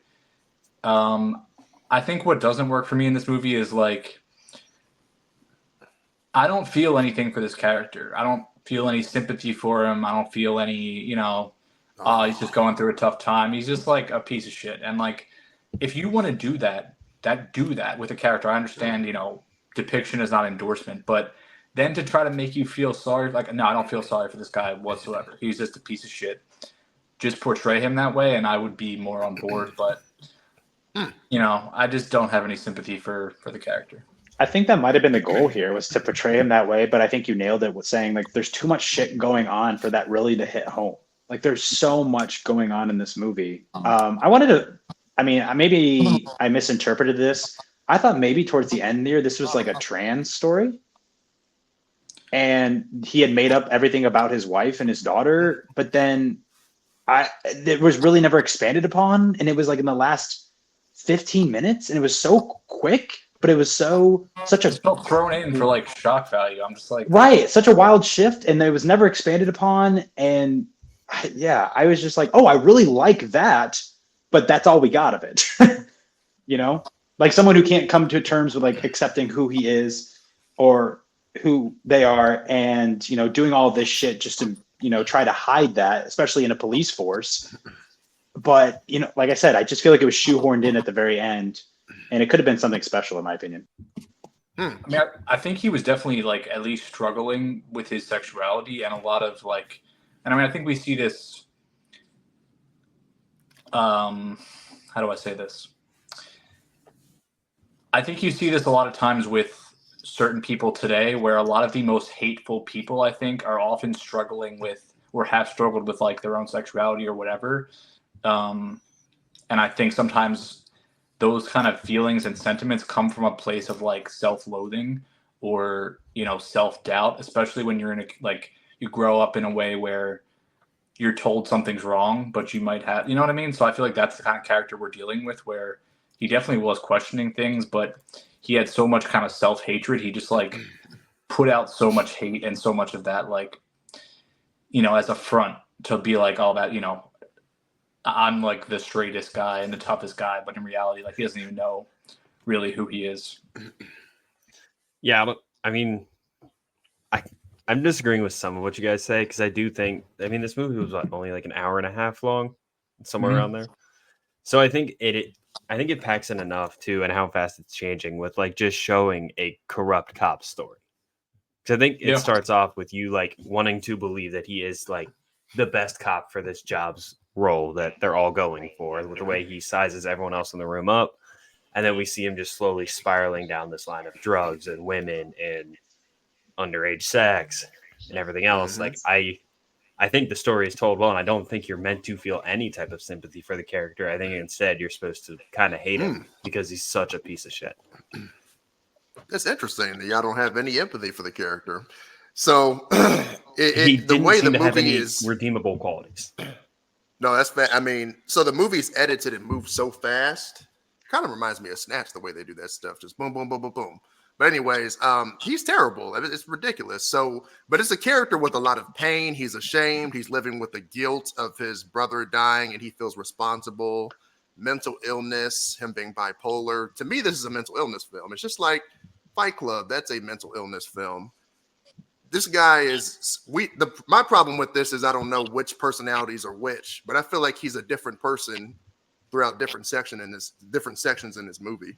I think what doesn't work for me in this movie is like I don't feel anything for this character. I don't feel any sympathy for him. I don't feel any, he's just going through a tough time. He's just like a piece of shit. And like if you want to do that with a character. I understand, depiction is not endorsement, but then to try to make you feel sorry, like, no, I don't feel sorry for this guy whatsoever. He's just a piece of shit. Just portray him that way, and I would be more on board. But, I just don't have any sympathy for the character. I think that might have been the goal here was to portray him that way, but I think you nailed it with saying like there's too much shit going on for that really to hit home. Like there's so much going on in this movie. Maybe I misinterpreted this. I thought maybe towards the end there, this was like a trans story. And he had made up everything about his wife and his daughter, but then it was really never expanded upon. And it was like in the last 15 minutes and it was so quick, but it was such a Still thrown in for like shock value. I'm just like, right. Such a wild shift. And it was never expanded upon. And I was just like, oh, I really like that, but that's all we got of it. Like someone who can't come to terms with like accepting who he is or who they are and, doing all this shit just to, try to hide that, especially in a police force. But, like I said, I just feel like it was shoehorned in at the very end and it could have been something special in my opinion. I mean, I think he was definitely like at least struggling with his sexuality and a lot of like, and I mean, I think we see this. How do I say this? I think you see this a lot of times with certain people today, where a lot of the most hateful people, I think, are often struggling with or have struggled with like their own sexuality or whatever. And I think sometimes those kind of feelings and sentiments come from a place of like self-loathing or, you know, self-doubt, especially when you're in a, like, you grow up in a way where you're told something's wrong, but you might have, you know what I mean? So I feel like that's the kind of character we're dealing with, where he definitely was questioning things, but he had so much kind of self-hatred. He just like put out so much hate and so much of that, like, you know, as a front to be like all that, you know, I'm like the straightest guy and the toughest guy, but in reality, like, he doesn't even know really who he is. Yeah, but I mean, I'm disagreeing with some of what you guys say, because I do think, I mean, this movie was only like an hour and a half long, somewhere around there. So I think it packs in enough too, and how fast it's changing with like just showing a corrupt cop story. So I think it starts off with you like wanting to believe that he is like the best cop for this job's role that they're all going for, with the way he sizes everyone else in the room up. And then we see him just slowly spiraling down this line of drugs and women and underage sex and everything else. Like, I think the story is told well, and I don't think you're meant to feel any type of sympathy for the character. I think instead you're supposed to kind of hate him because he's such a piece of shit. That's interesting that y'all don't have any empathy for the character. So The way the have movie any is redeemable qualities. No, that's bad. I mean, so the movie's edited and moves so fast. Kind of reminds me of Snatch, the way they do that stuff. Just boom, boom, boom, boom, boom. But anyways, he's terrible. It's ridiculous. So, but it's a character with a lot of pain. He's ashamed. He's living with the guilt of his brother dying, and he feels responsible. Mental illness, him being bipolar. To me, this is a mental illness film. It's just like Fight Club. That's a mental illness film. This guy is my problem with this is I don't know which personalities are which, but I feel like he's a different person throughout different sections in this movie.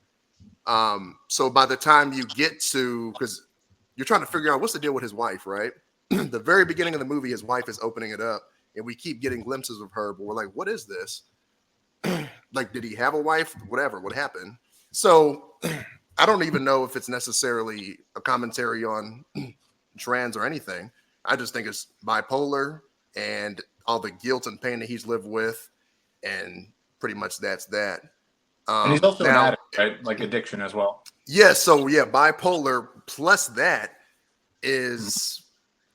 So by the time you get to, because you're trying to figure out what's the deal with his wife, right? The very beginning of the movie, his wife is opening it up, and we keep getting glimpses of her, but we're like, what is this? Like, did he have a wife? Whatever, what happened? So I don't even know if it's necessarily a commentary on trans or anything. I just think it's bipolar and all the guilt and pain that he's lived with, and pretty much that's that. And he's also an addict, right? Like addiction as well. Yeah, so yeah, bipolar plus that is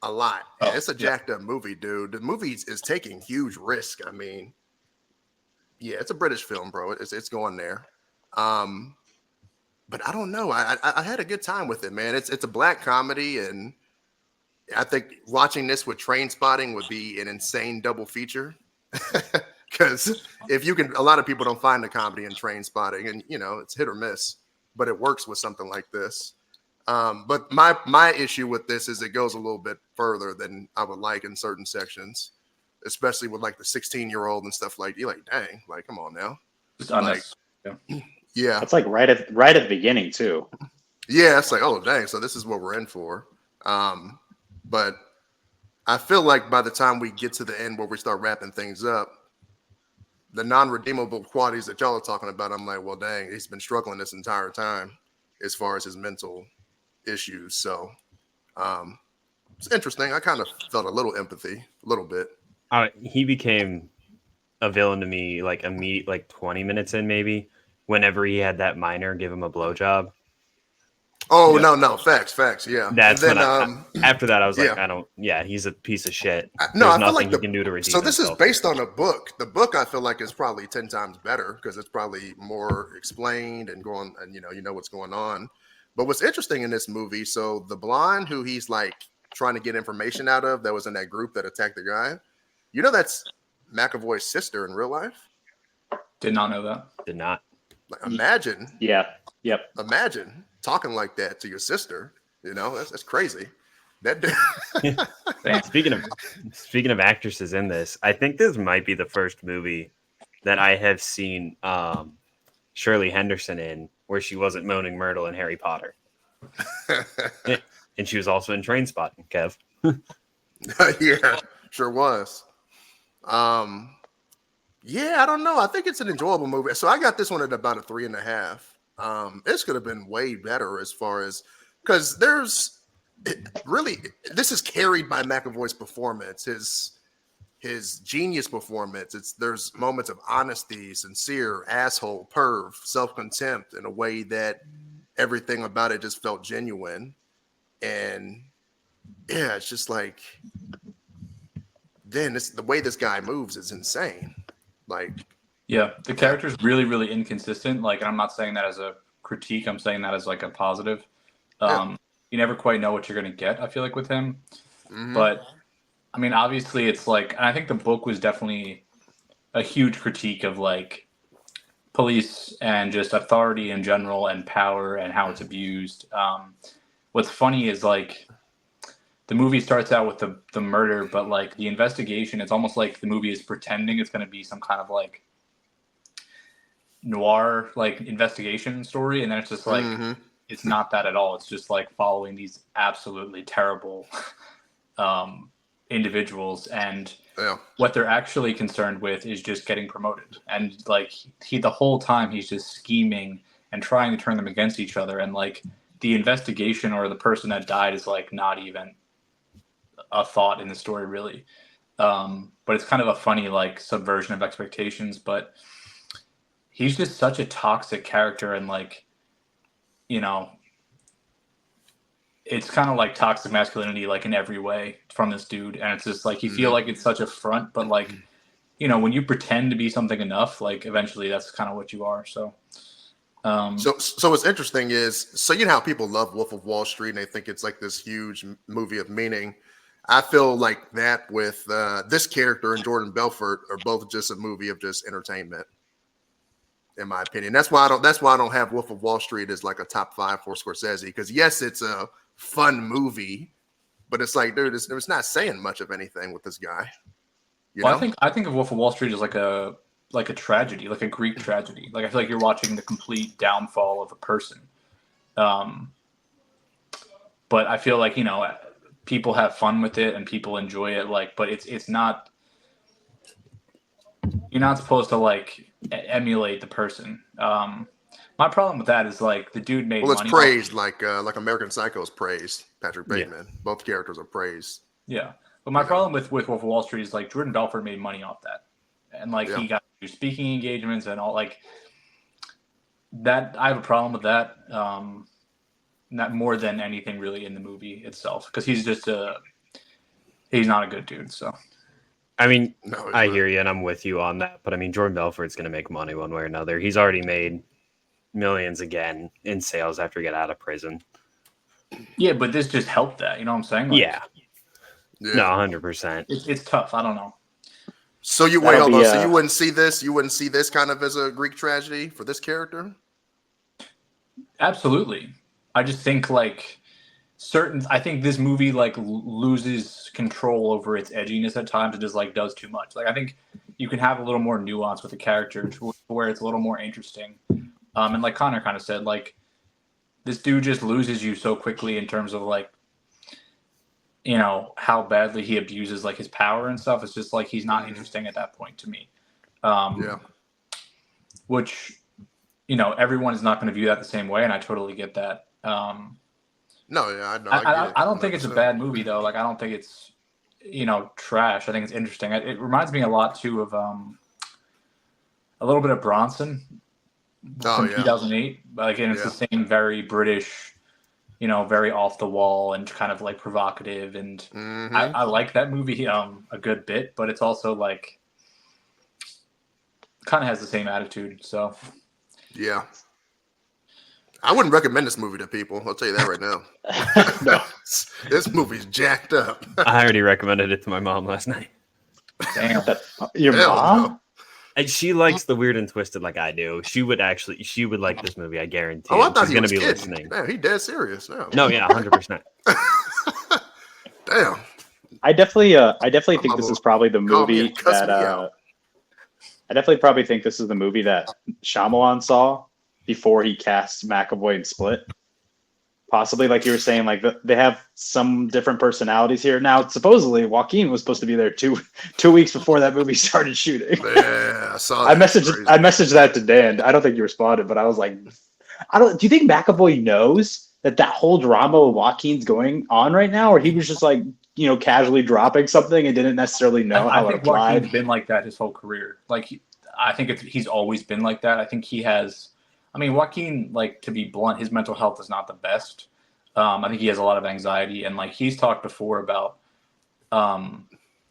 a lot. It's a jacked up movie, dude. The movie is taking huge risk. I mean, yeah, it's a British film, bro. It's going there. But I don't know. I had a good time with it, man. It's a black comedy, and I think watching this with Train Spotting would be an insane double feature. Because if you can, a lot of people don't find the comedy in Train Spotting, and you know it's hit or miss, but it works with something like this. But my issue with this is it goes a little bit further than I would like in certain sections, especially with like the 16-year-old and stuff like. You're like, dang, like come on now. Like, yeah, it's like right at the beginning too. Yeah, it's like, oh dang, so this is what we're in for. But I feel like by the time we get to the end where we start wrapping things up, the non-redeemable qualities that y'all are talking about, I'm like, well, dang, he's been struggling this entire time as far as his mental issues. So it's interesting. I kind of felt a little empathy, a little bit. He became a villain to me like 20 minutes in, maybe, whenever he had that minor give him a blowjob. Oh, yeah. No, facts. Yeah. That's and then after that, I was like, yeah. He's a piece of shit. No, There's I feel nothing like he can do to redeem So this himself. is based on a book. The book I feel like is probably 10 times better because it's probably more explained and going, and you know what's going on. But what's interesting in this movie, so the blonde who he's like trying to get information out of that was in that group that attacked the guy, you know that's McAvoy's sister in real life? Did not know that. Did not. Like, imagine. Yeah. Yep. Imagine talking like that to your sister. You know, that's crazy. That Speaking of actresses in this, I think this might be the first movie that I have seen Shirley Henderson in where she wasn't Moaning Myrtle in Harry Potter. And she was also in Trainspotting, Kev. Yeah, sure was. Yeah, I don't know. I think it's an enjoyable movie. So I got this one at about a 3.5. It's could have been way better as far as because really this is carried by McAvoy's performance, his genius performance. There's moments of honesty, sincere, asshole, perv, self-contempt in a way that everything about it just felt genuine. And yeah, it's just like then the way this guy moves is insane. Like, Yeah, the character's really, really inconsistent. Like, and I'm not saying that as a critique. I'm saying that as like a positive. You never quite know what you're going to get, I feel like, with him. But I mean, obviously, it's like, and I think the book was definitely a huge critique of like police and just authority in general and power and how it's abused. What's funny is like the movie starts out with the murder, but like the investigation, it's almost like the movie is pretending it's going to be some kind of like noir like investigation story, and then it's just like it's not that at all. It's just like following these absolutely terrible individuals, and what they're actually concerned with is just getting promoted. And like the whole time he's just scheming and trying to turn them against each other, and like the investigation or the person that died is like not even a thought in the story really. But it's kind of a funny like subversion of expectations. But he's just such a toxic character, and like, you know, it's kind of like toxic masculinity like in every way from this dude. And it's just like you feel like it's such a front, but like, you know, when you pretend to be something enough, like eventually that's kind of what you are. So so what's interesting is, so you know how people love Wolf of Wall Street and they think it's like this huge movie of meaning. I feel like that with this character and Jordan Belfort are both just a movie of just entertainment, in my opinion. That's why I don't have Wolf of Wall Street as like a top 5 for Scorsese, because yes, it's a fun movie, but it's like, dude, it's not saying much of anything with this guy. You know? I think of Wolf of Wall Street as like a tragedy, like a Greek tragedy. Like I feel like you're watching the complete downfall of a person. But I feel like, you know, people have fun with it and people enjoy it. Like, but it's not. You're not supposed to like emulate the person. My problem with that is like the dude made money. Well, it's praised like American Psycho's praised Patrick Bateman. Yeah. Both characters are praised. Yeah, but my problem with Wolf of Wall Street is like Jordan Belfort made money off that, and like he got to do speaking engagements and all like that. I have a problem with that. Not more than anything really in the movie itself, because he's just he's not a good dude. So. I mean, I hear you, and I'm with you on that. But I mean, Jordan Belfort's going to make money one way or another. He's already made millions again in sales after he got out of prison. Yeah, but this just helped that. You know what I'm saying? Like, yeah. No, 100%. It's tough. I don't know. So you wait, hold on. So you wouldn't see this? You wouldn't see this kind of as a Greek tragedy for this character? Absolutely. I just think like I think this movie like loses control over its edginess at times. It just like does too much. Like I think you can have a little more nuance with the character where it's a little more interesting. And like Connor kind of said, like this dude just loses you so quickly in terms of like, you know, how badly he abuses like his power and stuff. It's just like he's not interesting at that point to me. Which, you know, everyone is not going to view that the same way, and I totally get that. No, yeah, I know. I don't think it's a bad movie though. Like I don't think it's, you know, trash. I think it's interesting. It reminds me a lot too of a little bit of Bronson from 2008. Like, and it's the same very British, you know, very off the wall and kind of like provocative. And I like that movie a good bit, but it's also like kind of has the same attitude. So yeah. I wouldn't recommend this movie to people. I'll tell you that right now. No, this movie's jacked up. I already recommended it to my mom last night. Damn. Your mom? No. And she likes the weird and twisted like I do. She would like this movie, I guarantee. Oh, I thought she's he was gonna be kidding. listening. Man, he dead serious now. No, yeah, 100%. Damn. I definitely think this is probably the movie that I definitely probably think this is the movie that Shyamalan saw before he cast McAvoy in Split. Possibly, like you were saying, like they have some different personalities here. Now, supposedly, Joaquin was supposed to be there two weeks before that movie started shooting. Yeah, I saw I that. messaged that to Dan. I don't think you responded, but I was like, Do you think McAvoy knows that whole drama with Joaquin's going on right now, or he was just like, casually dropping something and didn't necessarily know how I it think applied? Joaquin's been like that his whole career. Like, I think he's always been like that. I think he has. I mean, Joaquin, like, to be blunt, his mental health is not the best. I think he has a lot of anxiety, and like he's talked before about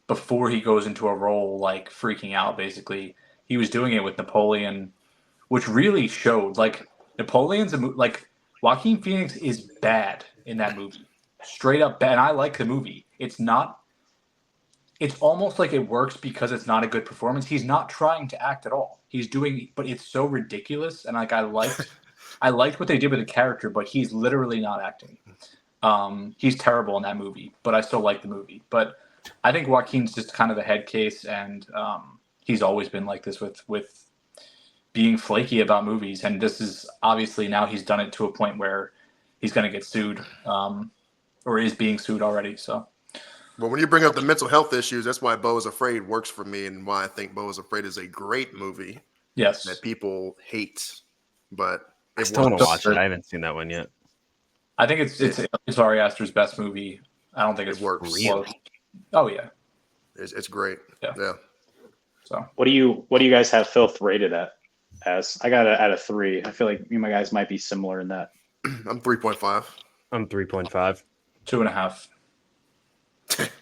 before he goes into a role, like freaking out. Basically, he was doing it with Napoleon, which really showed. Like, Napoleon's like Joaquin Phoenix is bad in that movie, straight up bad. And I like the movie. It's not. It's almost like it works because it's not a good performance. He's not trying to act at all. He's doing, but it's so ridiculous. And like I liked what they did with the character, but he's literally not acting. He's terrible in that movie, but I still like the movie. But I think Joaquin's just kind of a head case, and he's always been like this with being flaky about movies. And this is obviously now he's done it to a point where he's going to get sued, or is being sued already. So. Well, when you bring up the mental health issues, that's why Beau is Afraid works for me, and why I think Beau is Afraid is a great movie. Yes, that people hate, but I still want to watch it. I haven't seen that one yet. I think it's Ari Aster's best movie. I don't think it works. Really? Oh yeah, it's great. Yeah. So what do you guys have Filth rated at? As I got it at a 3. I feel like you my guys might be similar in that. I'm 3.5. I'm 3.5. 2.5.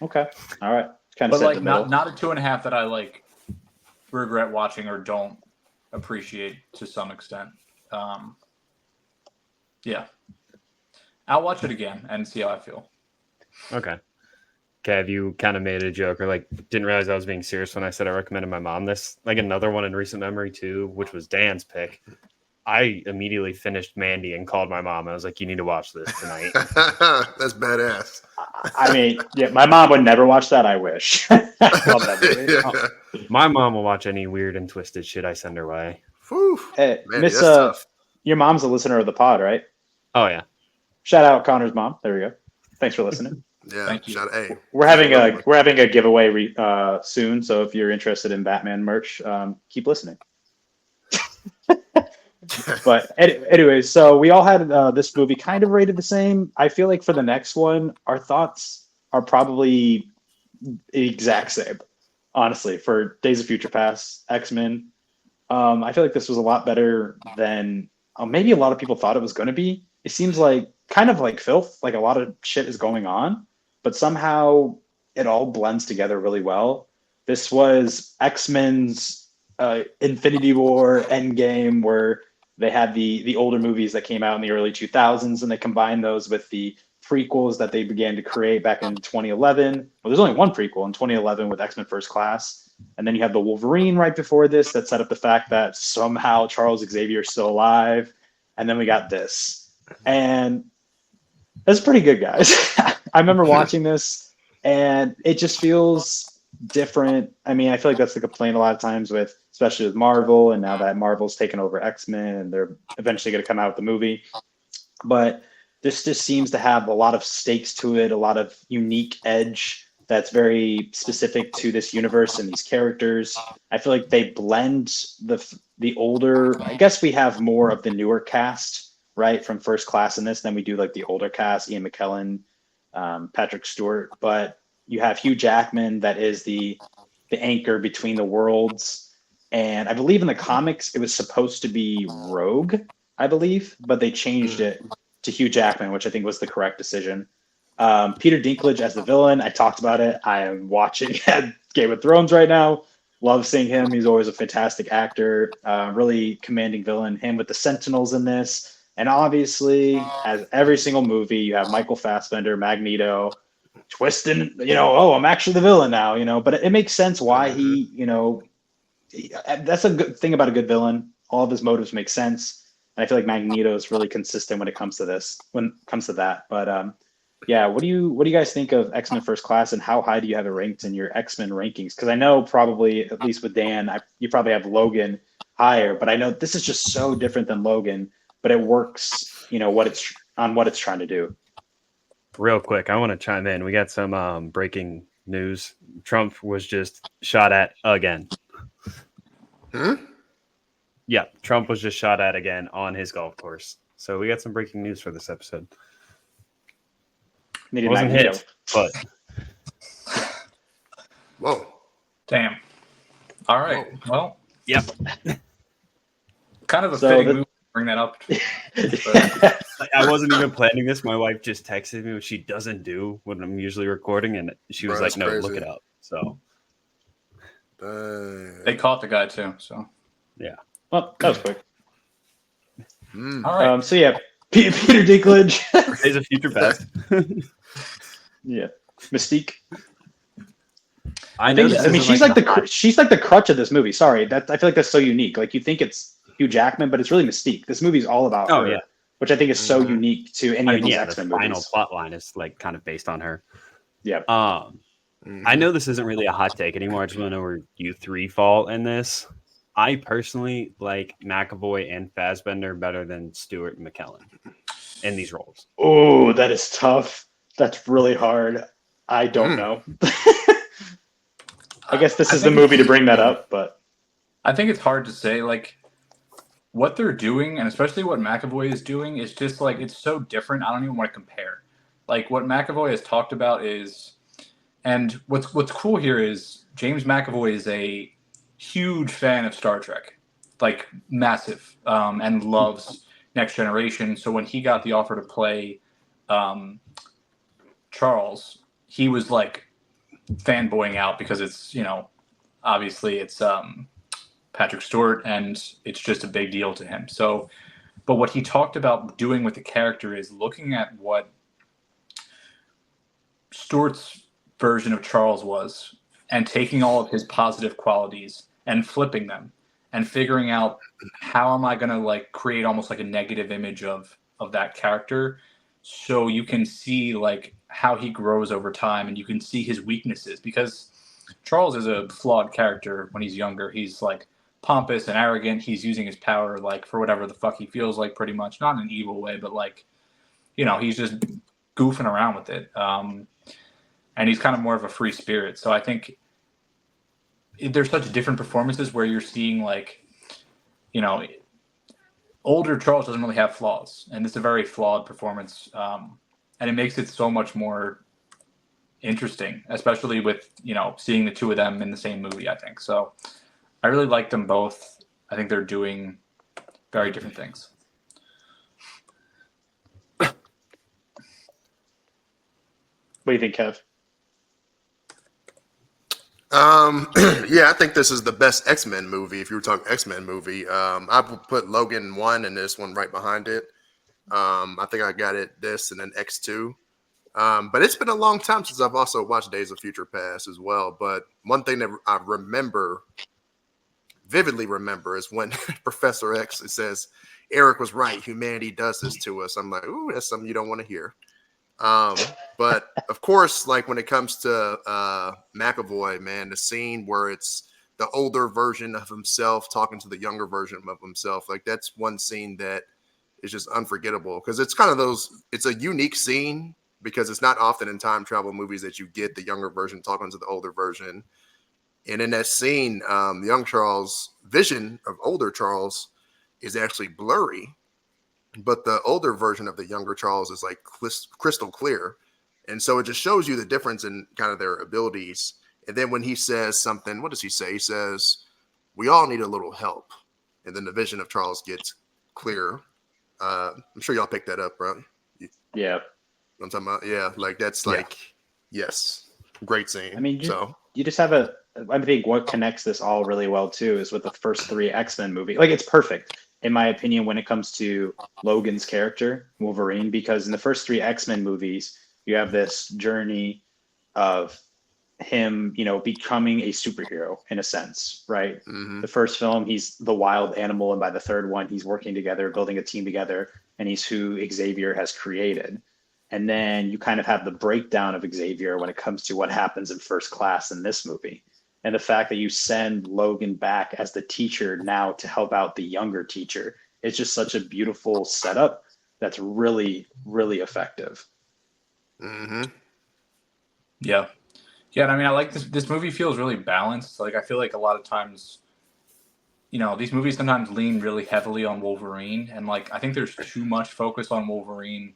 Okay. All right. Kind But of like not a 2.5 that I like regret watching or don't appreciate to some extent. Yeah. I'll watch it again and see how I feel. Okay. Have you kind of made a joke or like didn't realize I was being serious when I said I recommended my mom this? Like another one in recent memory too, which was Dan's pick. I immediately finished Mandy and called my mom. I was like, you need to watch this tonight. That's badass. I mean, yeah, my mom would never watch that. I wish. I love that movie. Yeah. My mom will watch any weird and twisted shit I send her way. Whew. Hey, Mandy, Miss, that's tough. your mom's a listener of the pod, right? Oh, yeah. Shout out Connor's mom. There we go. Thanks for listening. Yeah, Thank you. Hey, We're having a giveaway soon, so if you're interested in Batman merch, keep listening. But anyways, so we all had this movie kind of rated the same. I feel like for the next one, our thoughts are probably the exact same. Honestly, for Days of Future Past, X-Men, I feel like this was a lot better than maybe a lot of people thought it was going to be. It seems like kind of like Filth, like a lot of shit is going on, but somehow it all blends together really well. This was X-Men's Infinity War Endgame, where they had the older movies that came out in the early 2000s, and they combined those with the prequels that they began to create back in 2011. Well, there's only one prequel in 2011 with X-Men First Class. And then you have the Wolverine right before this that set up the fact that somehow Charles Xavier is still alive. And then we got this. And that's pretty good, guys. I remember watching this, and it just feels different. I mean, I feel like that's the complaint a lot of times with, especially with Marvel, and now that Marvel's taken over X-Men and they're eventually going to come out with the movie. But this just seems to have a lot of stakes to it, a lot of unique edge that's very specific to this universe and these characters. I feel like they blend the older, I guess we have more of the newer cast, right, from First Class in this than we do like the older cast, Ian McKellen, Patrick Stewart. But you have Hugh Jackman that is the anchor between the worlds. And I believe in the comics, it was supposed to be Rogue, I believe, but they changed it to Hugh Jackman, which I think was the correct decision. Peter Dinklage as the villain, I talked about it. I am watching Game of Thrones right now. Love seeing him. He's always a fantastic actor, really commanding villain. Him with the Sentinels in this. And obviously, as every single movie, you have Michael Fassbender, Magneto, twisting, I'm actually the villain now, but it makes sense why he, that's a good thing about a good villain. All of his motives make sense. And I feel like Magneto is really consistent when it comes to that. But yeah, what do you guys think of X-Men First Class, and how high do you have it ranked in your X-Men rankings? Because I know probably, at least with Dan, you probably have Logan higher, but I know this is just so different than Logan, but it works, what it's on what it's trying to do. Real quick, I want to chime in. We got some breaking news. Trump was just shot at again. Yeah, Trump was just shot at again on his golf course. So we got some breaking news for this episode. Needed Wasn't Magneto. hit, but Whoa. Damn. All right. Well, yep. kind of a So fitting the- move to bring that up. But Like, I wasn't even planning this. My wife just texted me, which she doesn't do when I'm usually recording, and she was Bro, like, that's "No, crazy. look it up." So they caught the guy too. So Well, that was quick. all right. So yeah, Peter Dinklage. days of future past. Yeah, Mystique. I know. I mean, she's like the crutch of this movie. Sorry, I feel like that's so unique. Like you think it's Hugh Jackman, but it's really Mystique. This movie's all about her, yeah. which I think is so unique to any I of mean, these yeah, X-Men the final movies. plot line is like kind of based on her. Yeah. I know this isn't really a hot take anymore. I just want to know where you three fall in this. I personally like McAvoy and Fassbender better than Stewart and McKellen in these roles. Oh, that is tough. That's really hard. I don't know. I guess this is the movie to bring that up, but I think it's hard to say. Like what they're doing, and especially what McAvoy is doing, is just like it's so different. I don't even want to compare. Like what McAvoy has talked about is, and what's cool here is James McAvoy is a huge fan of Star Trek, like massive, and loves Next Generation. So when he got the offer to play Charles, he was like fanboying out because it's, you know, obviously it's Patrick Stewart and it's just a big deal to him. So, but what he talked about doing with the character is looking at what Stewart's version of Charles was and taking all of his positive qualities and flipping them and figuring out how am I going to like create almost like a negative image of that character, so you can see like how he grows over time and you can see his weaknesses, because Charles is a flawed character when he's younger. He's like pompous and arrogant. He's using his power like for whatever the fuck he feels like, pretty much, not in an evil way, but like, you know, he's just goofing around with it. And he's kind of more of a free spirit. So I think there's such different performances where you're seeing like, you know, older Charles doesn't really have flaws, and it's a very flawed performance. And it makes it so much more interesting, especially with, you know, seeing the two of them in the same movie, I think. So I really like them both. I think they're doing very different things. what do you think, Kev? Yeah, I think this is the best X-Men movie. If you were talking X-Men movie, I would put Logan 1 and this one right behind it. I think I got it this and then X2. But it's been a long time since I've also watched Days of Future Past as well. But one thing that I vividly remember is when Professor X says, Eric was right, humanity does this to us. I'm like, ooh, that's something you don't want to hear. But of course, like when it comes to McAvoy, man, the scene where it's the older version of himself talking to the younger version of himself, like that's one scene that is just unforgettable, because it's kind of it's a unique scene because it's not often in time travel movies that you get the younger version talking to the older version. And in that scene, the young Charles' vision of older Charles is actually blurry, but the older version of the younger Charles is like crystal clear. And so it just shows you the difference in kind of their abilities. And then when he says something, what does he say? He says, we all need a little help. And then the vision of Charles gets clear. I'm sure y'all picked that up, bro. Yeah. I'm talking about, yeah, like that's like, yes, great scene. I mean, so you just have I think what connects this all really well too is with the first three X-Men movie. Like it's perfect in my opinion when it comes to Logan's character, Wolverine, because in the first three X-Men movies, you have this journey of him, you know, becoming a superhero in a sense, right? mm-hmm. The first film, he's the wild animal, and by the third one, he's working together, building a team together, and he's who Xavier has created. And then you kind of have the breakdown of Xavier when it comes to what happens in First Class in this movie. And the fact that you send Logan back as the teacher now to help out the younger teacher is just such a beautiful setup that's really, really effective. Mm-hmm. Yeah. Yeah, and I mean, I like this. This movie feels really balanced. Like, I feel like a lot of times, these movies sometimes lean really heavily on Wolverine, and like, I think there's too much focus on Wolverine,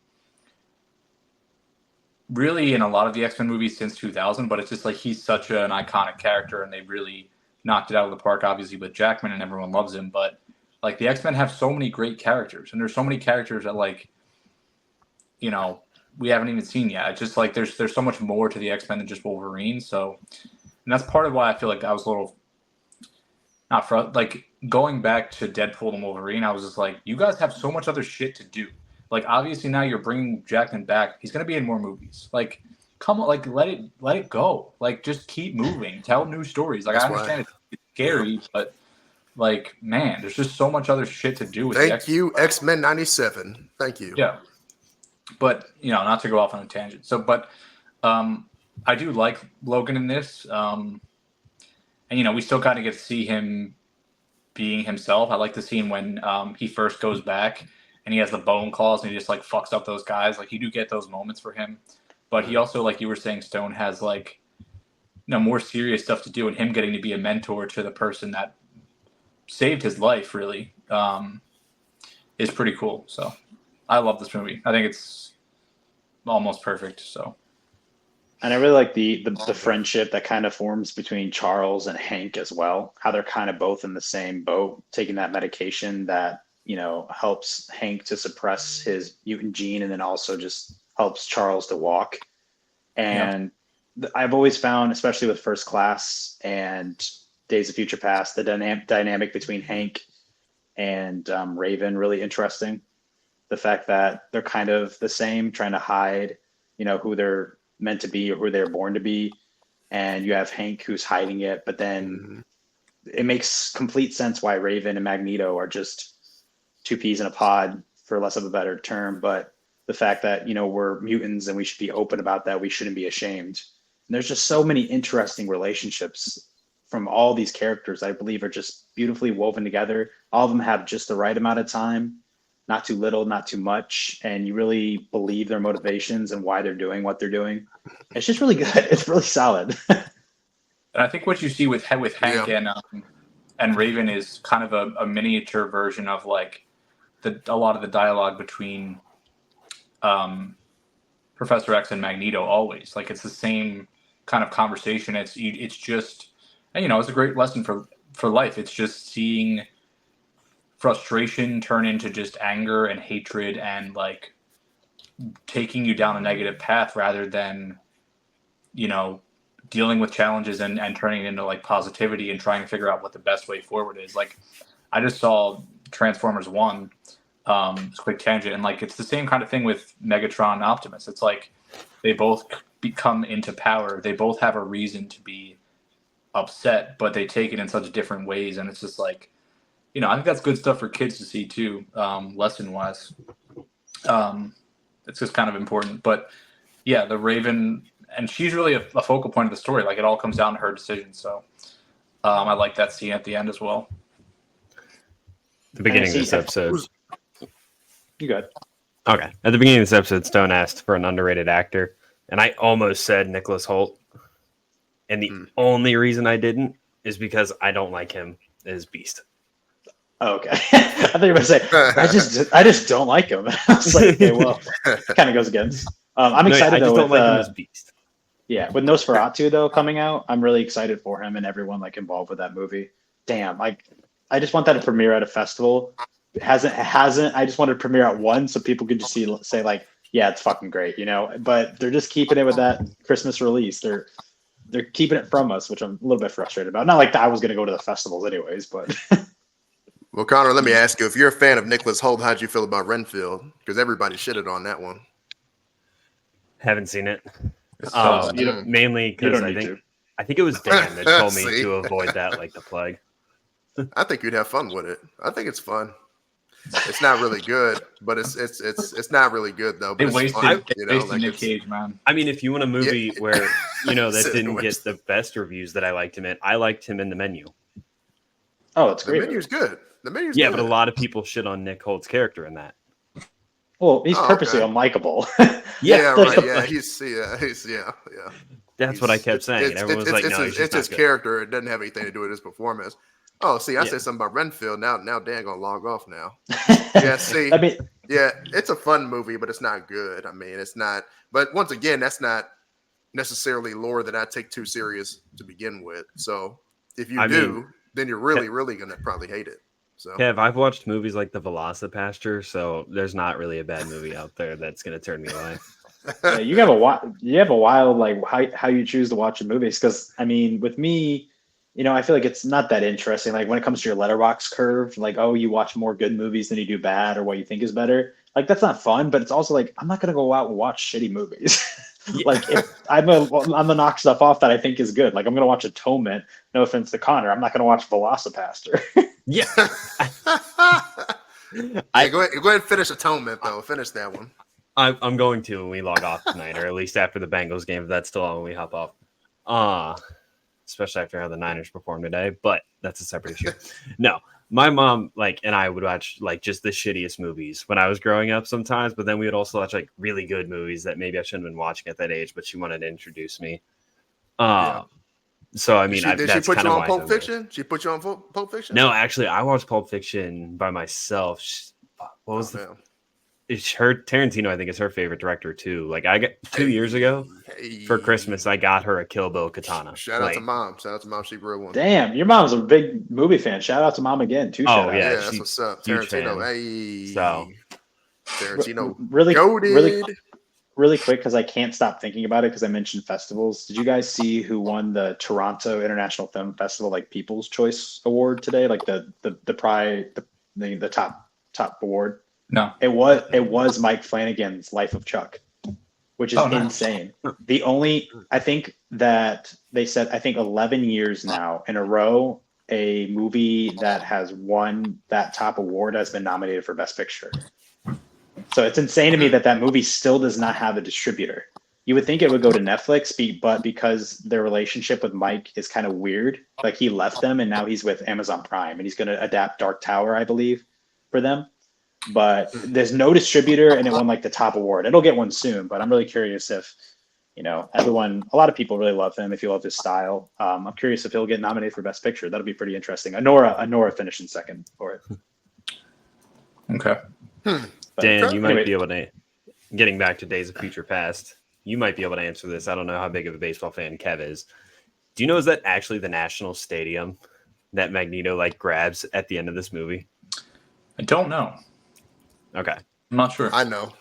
really, in a lot of the X-Men movies since 2000. But it's just like he's such an iconic character, and they really knocked it out of the park, obviously with Jackman, and everyone loves him. But like, the X-Men have so many great characters, and there's so many characters that like, we haven't even seen yet. It's just like there's so much more to the X-Men than just Wolverine. So, and that's part of why I feel like I was a little not for like going back to Deadpool and Wolverine. I was just like, you guys have so much other shit to do. Like, obviously now you're bringing Jackman back. He's gonna be in more movies. Like, come on, like let it go. Like, just keep moving. Tell new stories. Like, That's I understand it's scary, but like, man, there's just so much other shit to do with the Thank you, X-Men 97. Thank you. Yeah. But, not to go off on a tangent. So, but I do like Logan in this. And, we still kind of get to see him being himself. I like the scene when he first goes back and he has the bone claws and he just, like, fucks up those guys. Like, you do get those moments for him. But he also, like you were saying, Stone, has, like, more serious stuff to do. And him getting to be a mentor to the person that saved his life, really, is pretty cool. So I love this movie. I think it's almost perfect. So, and I really like the friendship that kind of forms between Charles and Hank as well. How they're kind of both in the same boat, taking that medication that helps Hank to suppress his mutant gene, and then also just helps Charles to walk. And I've always found, especially with First Class and Days of Future Past, the dynamic between Hank and Raven really interesting. The fact that they're kind of the same, trying to hide, who they're meant to be or who they're born to be. And you have Hank who's hiding it, but then it makes complete sense why Raven and Magneto are just two peas in a pod, for less of a better term. But the fact that, we're mutants and we should be open about that, we shouldn't be ashamed. And there's just so many interesting relationships from all these characters, I believe, are just beautifully woven together. All of them have just the right amount of time. Not too little, not too much, and you really believe their motivations and why they're doing what they're doing. It's just really good. It's really solid. And I think what you see with Hank and Raven is kind of a miniature version of like a lot of the dialogue between Professor X and Magneto. Always, like, it's the same kind of conversation. It's just, it's a great lesson for life. It's just seeing frustration turn into just anger and hatred and like taking you down a negative path rather than dealing with challenges and turning it into like positivity and trying to figure out what the best way forward is. Like, I just saw Transformers 1, it's a quick tangent, and like it's the same kind of thing with Megatron and Optimus. It's like they both become into power, they both have a reason to be upset, but they take it in such different ways, and it's just like, I think that's good stuff for kids to see too, lesson wise. It's just kind of important. But yeah, the Raven, and she's really a focal point of the story. Like, it all comes down to her decision. So I like that scene at the end as well. The beginning of this episode. You good? Okay. At the beginning of this episode, Stone asked for an underrated actor, and I almost said Nicholas Hoult. And the only reason I didn't is because I don't like him as Beast. Oh, okay. I thought you were going to say, I just don't like him. I was like, okay, well, kind of goes against. I'm excited, I just though. don't like him as Beast. Yeah, with Nosferatu, though, coming out, I'm really excited for him and everyone like involved with that movie. Damn, I just want that to premiere at a festival. It hasn't. I just wanted to premiere at one so people could just say like, yeah, it's fucking great, But they're just keeping it with that Christmas release. They're keeping it from us, which I'm a little bit frustrated about. Not like I was going to go to the festivals anyways, but. Well, Connor, let me ask you, if you're a fan of Nicholas Hoult, how'd you feel about Renfield? Because everybody shitted on that one. Haven't seen it. So, Mainly because I think it was Dan that told me to avoid that like the plague. I think you'd have fun with it. I think it's fun. It's not really good, but it's not really good though. But they wasted Nick Cage, man. I mean, if you want a movie where that didn't get the best reviews that I liked him in, I liked him in The Menu. Oh, it's great. The Menu's good. The Menu's good. But a lot of people shit on Nick Holt's character in that. Well, he's Oh, purposely okay. unlikable. Yeah, That's right. the Yeah, point. yeah. That's what I kept saying, and everyone was like, "No, he's just It's not his good." character. It doesn't have anything to do with his performance. Oh, see, I Yeah. said something about Renfield. Now Dan gonna log off now. Yeah, see, I mean, yeah, it's a fun movie, but it's not good. I mean, it's not. But once again, that's not necessarily lore that I take too serious to begin with. So if you I mean, do, then you're really gonna probably hate it. So Kev, I've watched movies like The Velocipastor, so there's not really a bad movie out there that's going to turn me away. yeah, you have a wild like how you choose to watch your movies. Because I mean, with me, I feel like it's not that interesting. Like when it comes to your letterbox curve, like oh, you watch more good movies than you do bad, or what you think is better. Like that's not fun. But it's also like I'm not gonna go out and watch shitty movies. Yeah. Like if I'm gonna knock stuff off that I think is good. Like I'm gonna watch Atonement. No offense to Connor, I'm not gonna watch Velocipaster. Yeah. yeah, go ahead and finish Atonement though. Finish that one. I'm going to when we log off tonight, or at least after the Bengals game, if that's still on when we hop off. Especially after how the Niners performed today, but that's a separate issue. No, my mom and I would watch just the shittiest movies when I was growing up sometimes, but then we would also watch really good movies that maybe I shouldn't have been watching at that age, but she wanted to introduce me. Yeah. So I mean, Did she that's put kind you of on why Pulp Fiction? She put you on Pulp Fiction? No, actually, I watched Pulp Fiction by myself. What was it's her Tarantino? I think is her favorite director too. Like I got 2 years ago for Christmas, I got her a Kill Bill katana. Shout out to mom. Shout out to mom. She grew one. Damn, your mom's a big movie fan. Shout out to mom again. Two shout outs. Yeah, Yeah, that's what's up. huge Tarantino. fan. Hey. So Tarantino. Really, goated. really quick because I can't stop thinking about it because I mentioned festivals. Did you guys see who won the Toronto International Film Festival People's Choice Award today? Like the top award. No. It was Mike Flanagan's Life of Chuck, which is insane. I think that they said 11 years now in a row a movie that has won that top award has been nominated for Best Picture. So it's insane to me that movie still does not have a distributor. You would think it would go to Netflix, but because their relationship with Mike is kind of weird, like he left them and now he's with Amazon Prime and he's going to adapt Dark Tower, I believe, for them. But there's no distributor and it won the top award. It'll get one soon, but I'm really curious if, a lot of people really love him if you love his style. I'm curious if he'll get nominated for Best Picture. That'll be pretty interesting. Anora finished in second for it. Okay. Dan, you might be able to, getting back to Days of Future Past, you might be able to answer this. I don't know how big of a baseball fan Kev is. Do you know, is that actually the National Stadium that Magneto grabs at the end of this movie? I don't know. Okay. I'm not sure. I know.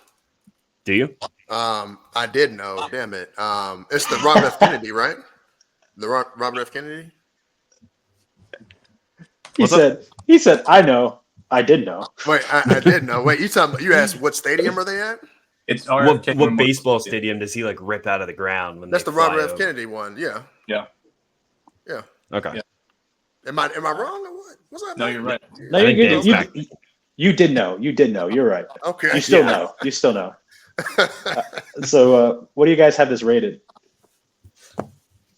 Do you? I did know. Damn it. It's the Robert F. Kennedy, right? The Robert F. Kennedy. He said, I know. I did know. Wait, I did know. Wait, you asked what stadium are they at? It's what baseball stadium does he rip out of the ground when that's the fly Robert F. over? Kennedy one? Yeah. Okay. Yeah. Am I wrong or what? What's that? No, you're right. No, you're good. You did know. You're right. Okay. You still know. You still know. So, what do you guys have this rated?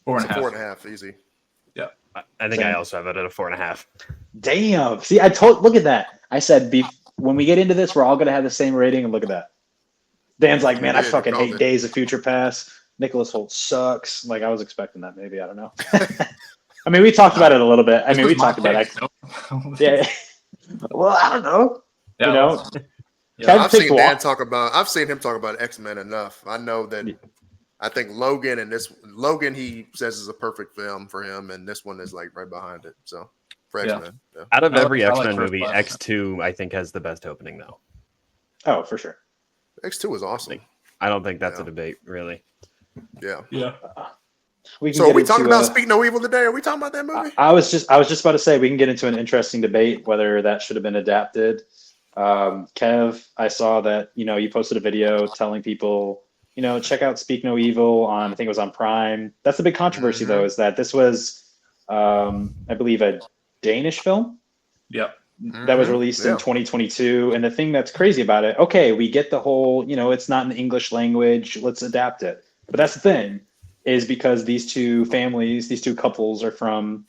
4.5. 4.5, easy. Yeah. I think I also have it at a 4.5. Damn. See, look at that. I said, when we get into this, we're all going to have the same rating, and look at that. Dan's like, man, I fucking hate Days of Future Past. Nicholas Hoult sucks. I was expecting that maybe. I don't know. I mean, we talked about it a little bit. We talked about it. Yeah. Well, I don't know. Yeah, I've seen him talk about X-Men enough. I know that. I think Logan he says is a perfect film for him, and this one is right behind it. So for X-Men. Yeah. Out of every X-Men First movie, Class. X2 I think has the best opening though. Oh, for sure. X2 is awesome. I don't think that's a debate, really. Yeah. Yeah. So are we talking about Speak No Evil today? Are we talking about that movie? I was just about to say we can get into an interesting debate whether that should have been adapted. Kev, I saw that you posted a video telling people check out Speak No Evil on, I think it was on Prime. That's the big controversy though, is that this was I believe a Danish film. Yep. That was released in 2022. And the thing that's crazy about it, okay, we get the whole, it's not in the English language, let's adapt it. But that's the thing, is because these two couples are from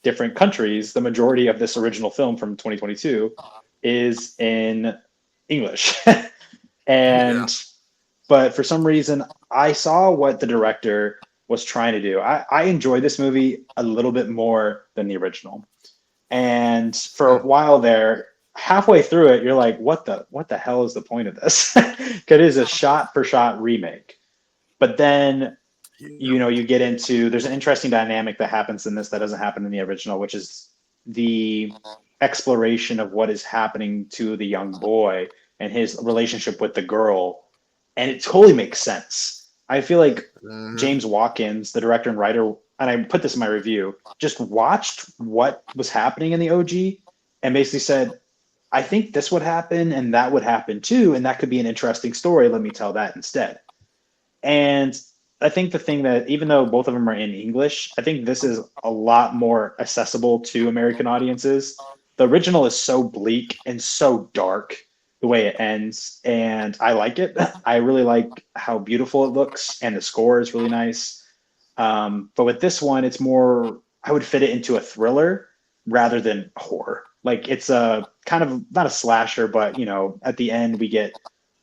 different countries. The majority of this original film from 2022 is in English. And but for some reason, I saw what the director was trying to do. I enjoyed this movie a little bit more than the original. And for a while there, halfway through it, you're like, what the hell is the point of this? Because it is a shot for shot remake. But then, you get into, there's an interesting dynamic that happens in this that doesn't happen in the original, which is the exploration of what is happening to the young boy and his relationship with the girl. And it totally makes sense. I feel like James Watkins, the director and writer, and I put this in my review, just watched what was happening in the OG and basically said, I think this would happen and that would happen too. And that could be an interesting story. Let me tell that instead. And I think the thing that, even though both of them are in English, I think this is a lot more accessible to American audiences. The original is so bleak and so dark the way it ends, and I like it. I really like how beautiful it looks, and the score is really nice. But with this one, it's more, I would fit it into a thriller rather than horror. Like, it's a kind of, not a slasher, but, at the end we get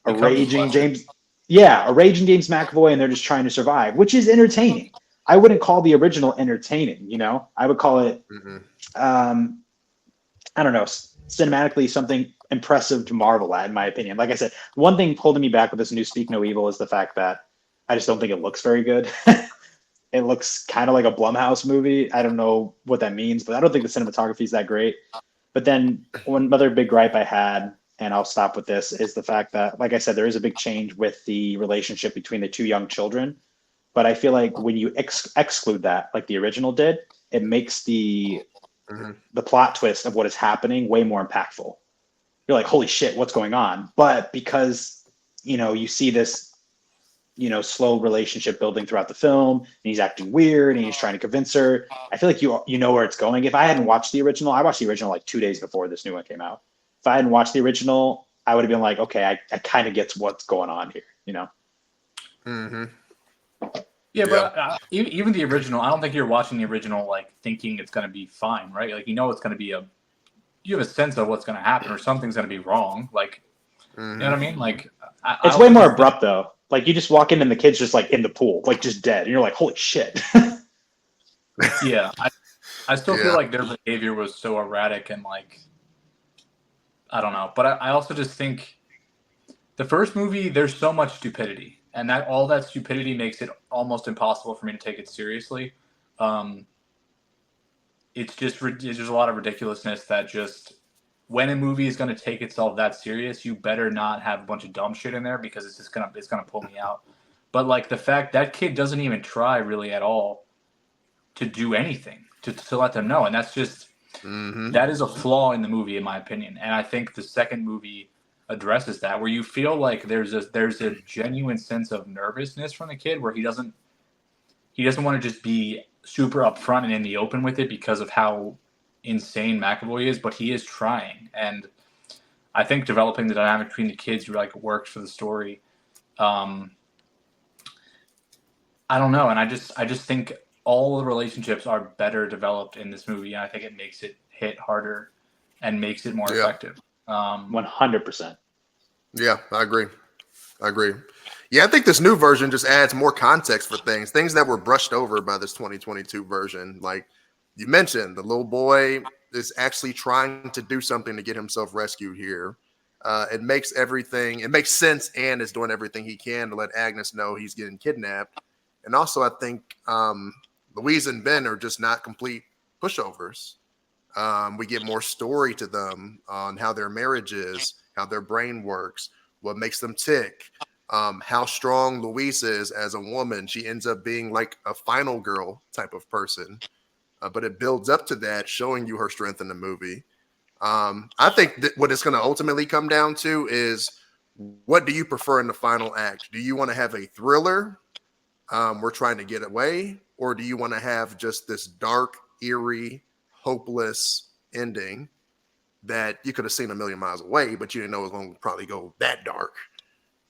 a raging James McAvoy, and they're just trying to survive, which is entertaining. I wouldn't call the original entertaining, I would call it, I don't know, cinematically something impressive to marvel at, in my opinion. Like I said, one thing holding me back with this new Speak No Evil is the fact that I just don't think it looks very good. It looks kind of like a Blumhouse movie. I don't know what that means, but I don't think the cinematography is that great. But then one other big gripe I had, and I'll stop with this, is the fact that, like I said, there is a big change with the relationship between the two young children. But I feel like when you exclude that, like the original did, it makes the plot twist of what is happening way more impactful. You're like, holy shit, what's going on? But because, you see this, slow relationship building throughout the film, and he's acting weird and he's trying to convince her, I feel like you know where it's going. If I hadn't watched the original, I watched the original like 2 days before this new one came out. If I hadn't watched the original, I would have been like, okay, I kind of get what's going on here, Yeah, but even the original, I don't think you're watching the original like thinking it's going to be fine, right? Like, it's going to be you have a sense of what's going to happen or something's going to be wrong. Like, you know what I mean? Like, it's way more abrupt though. Like, you just walk in and the kid's just like in the pool, like just dead, and you're like, holy shit. Yeah, I still feel like their behavior was so erratic and like, I don't know. But I also just think the first movie, there's so much stupidity, and that all that stupidity makes it almost impossible for me to take it seriously. It's just, there's a lot of ridiculousness that just, when a movie is going to take itself that serious, you better not have a bunch of dumb shit in there, because it's going to pull me out. But like, the fact that kid doesn't even try really at all to do anything to let them know. And that's just, that is a flaw in the movie, in my opinion. And I think the second movie addresses that, where you feel like there's a genuine sense of nervousness from the kid, where he doesn't want to just be super upfront and in the open with it because of how insane McAvoy is, but he is trying. And I think developing the dynamic between the kids like worked for the story. I don't know, and I just think all the relationships are better developed in this movie, and I think it makes it hit harder and makes it more effective. 100%. Yeah, I agree. Yeah, I think this new version just adds more context for things that were brushed over by this 2022 version. Like you mentioned, the little boy is actually trying to do something to get himself rescued here. It makes sense, and is doing everything he can to let Agnes know he's getting kidnapped. And also, I think Louise and Ben are just not complete pushovers. We get more story to them on how their marriage is, how their brain works, what makes them tick, how strong Louise is as a woman. She ends up being like a final girl type of person, but it builds up to that, showing you her strength in the movie. I think that what it's going to ultimately come down to is, what do you prefer in the final act? Do you want to have a thriller? We're trying to get away, or do you want to have just this dark, eerie, hopeless ending that you could have seen a million miles away, but you didn't know it was going to probably go that dark?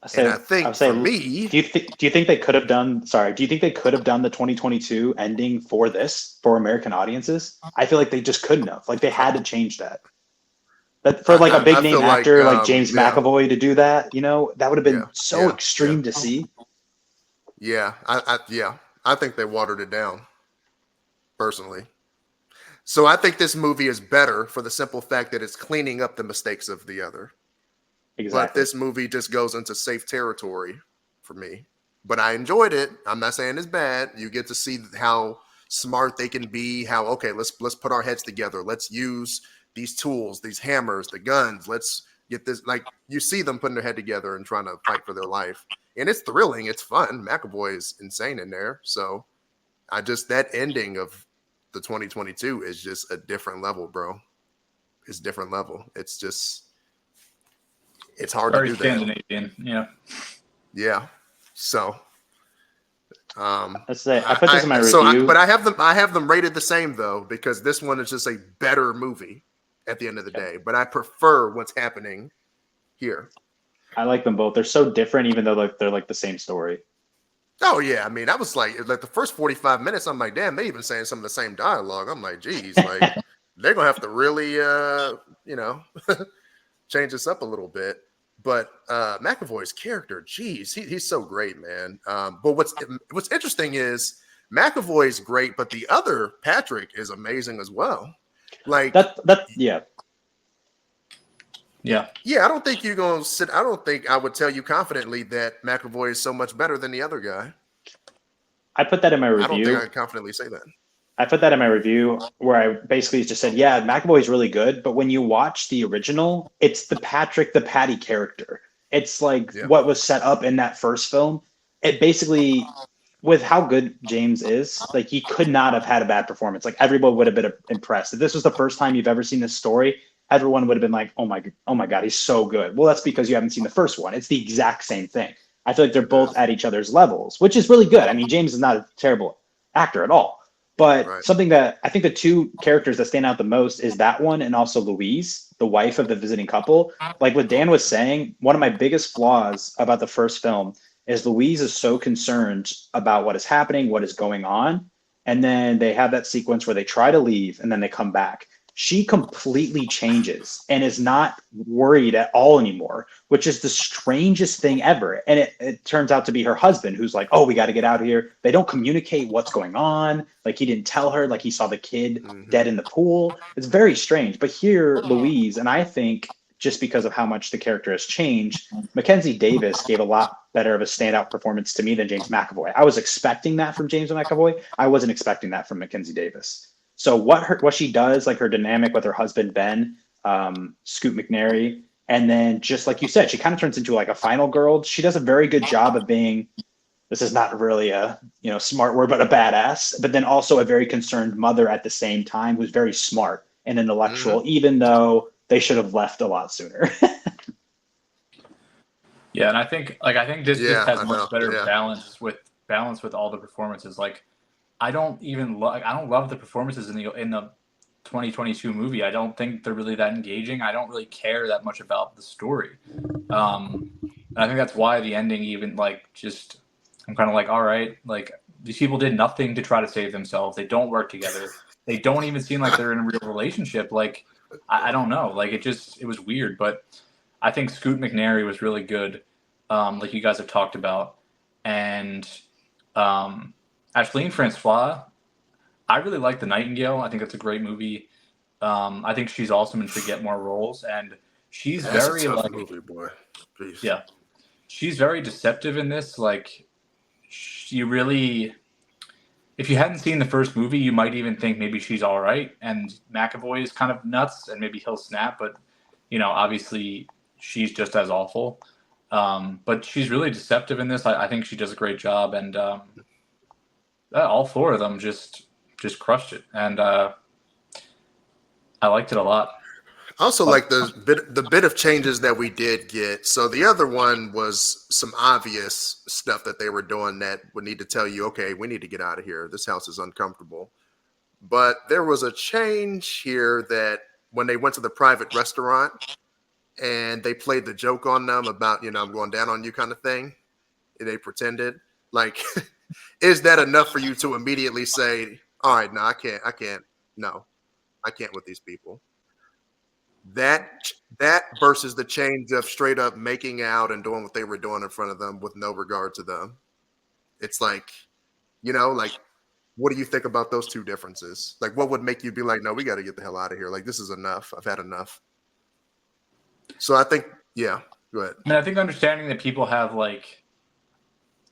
I think for me, do you think they could have done? Sorry, do you think they could have done the 2022 ending for American audiences? I feel like they just couldn't have. Like, they had to change that. That for like a big I name feel like, actor like James yeah, McAvoy to do that, that would have been yeah, so yeah, yeah, extreme to see. yeah. I think they watered it down personally. So I think this movie is better for the simple fact that it's cleaning up the mistakes of the other. But Exactly. this movie just goes into safe territory for me. But I enjoyed it. I'm not saying it's bad. You get to see how smart they can be. How okay, let's put our heads together. Let's use these tools, these hammers, the guns. Let's get this. Like you see them putting their head together and trying to fight for their life, and it's thrilling. It's fun. McAvoy is insane in there. So that ending of the 2022 is just a different level, bro. It's different level. It's hard to Very do that. Scandinavian. Yeah. Yeah. So, Let's say I put this in my review. but I have them rated the same though, because this one is just a better movie at the end of the day, but I prefer what's happening here. I like them both. They're so different, even though they're like the same story. Oh yeah. I mean, I was like the first 45 minutes, I'm like, damn, they even saying some of the same dialogue. I'm like, geez, like they're going to have to really, change this up a little bit. But McAvoy's character, geez, he's so great, man. But what's interesting is McAvoy's great, but the other Patrick is amazing as well. Like yeah. Yeah. I don't think you're gonna sit. I don't think I would tell you confidently that McAvoy is so much better than the other guy. I put that in my review. I don't think I can confidently say that. I put that in my review where I basically just said, yeah, McAvoy's really good, but when you watch the original, it's the Patrick the Patty character. It's like what was set up in that first film. It basically, with how good James is, like he could not have had a bad performance. Like everyone would have been impressed. If this was the first time you've ever seen this story, everyone would have been like, oh my God, he's so good. Well, that's because you haven't seen the first one. It's the exact same thing. I feel like they're both at each other's levels, which is really good. I mean, James is not a terrible actor at all. But something that I think the two characters that stand out the most is that one and also Louise, the wife of the visiting couple. Like what Dan was saying, one of my biggest flaws about the first film is Louise is so concerned about what is happening, what is going on. And then they have that sequence where they try to leave and then they come back. She completely changes and is not worried at all anymore, which is the strangest thing ever. And it turns out to be her husband who's like, oh, we got to get out of here. They don't communicate what's going on. Like he didn't tell her, like he saw the kid dead in the pool. It's very strange. But here, Louise, and I think just because of how much the character has changed, Mackenzie Davis gave a lot better of a standout performance to me than James McAvoy. I was expecting that from James McAvoy. I wasn't expecting that from Mackenzie Davis. So what she does, like her dynamic with her husband, Ben, Scoot McNairy, and then just like you said, she kind of turns into like a final girl. She does a very good job of being, this is not really a smart word, but a badass, but then also a very concerned mother at the same time who's very smart and intellectual, even though they should have left a lot sooner. Yeah, and I think this just has much better balance with all the performances. Like I don't love the performances in the 2022 movie. I don't think they're really that engaging. I don't really care that much about the story. And I think that's why the ending even I'm kind of like, all right, like these people did nothing to try to save themselves. They don't work together. They don't even seem like they're in a real relationship. Like I don't know. Like it was weird, but I think Scoot McNairy was really good. Like you guys have talked about, and Ashleen Francois, I really like The Nightingale. I think it's a great movie. I think she's awesome and should get more roles. And she's very a tough movie, boy. Jeez. Yeah, she's very deceptive in this. Like, she really, if you hadn't seen the first movie, you might even think maybe she's all right. And McAvoy is kind of nuts, and maybe he'll snap. But obviously, she's just as awful. But she's really deceptive in this. I think she does a great job, and all four of them just crushed it, and I liked it a lot. I also like the bit of changes that we did get. So the other one was some obvious stuff that they were doing that would need to tell you, okay, we need to get out of here. This house is uncomfortable. But there was a change here that when they went to the private restaurant and they played the joke on them about, I'm going down on you kind of thing. And they pretended like, is that enough for you to immediately say, all right, no, I can't with these people. that versus the change of straight up making out and doing what they were doing in front of them with no regard to them. It's like, like, what do you think about those two differences? Like, what would make you be like, no, we got to get the hell out of here. Like, this is enough. I've had enough. So I think, yeah, go ahead. I think understanding that people have like,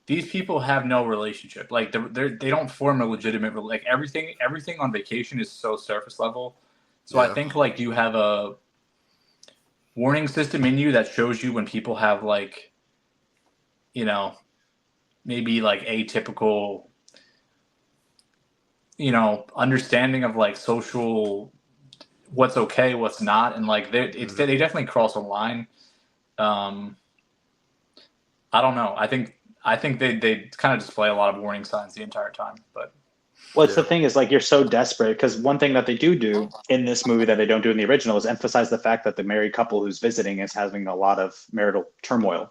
these people have no relationship. Like they don't form a legitimate, like everything on vacation is so surface level. So Yeah. I think like you have a warning system in you that shows you when people have like, maybe like atypical, understanding of like social, what's okay, what's not. And like they definitely cross a line. I don't know. I think they kind of display a lot of warning signs the entire time. But the thing is, like, you're so desperate because one thing that they do in this movie that they don't do in the original is emphasize the fact that the married couple who's visiting is having a lot of marital turmoil.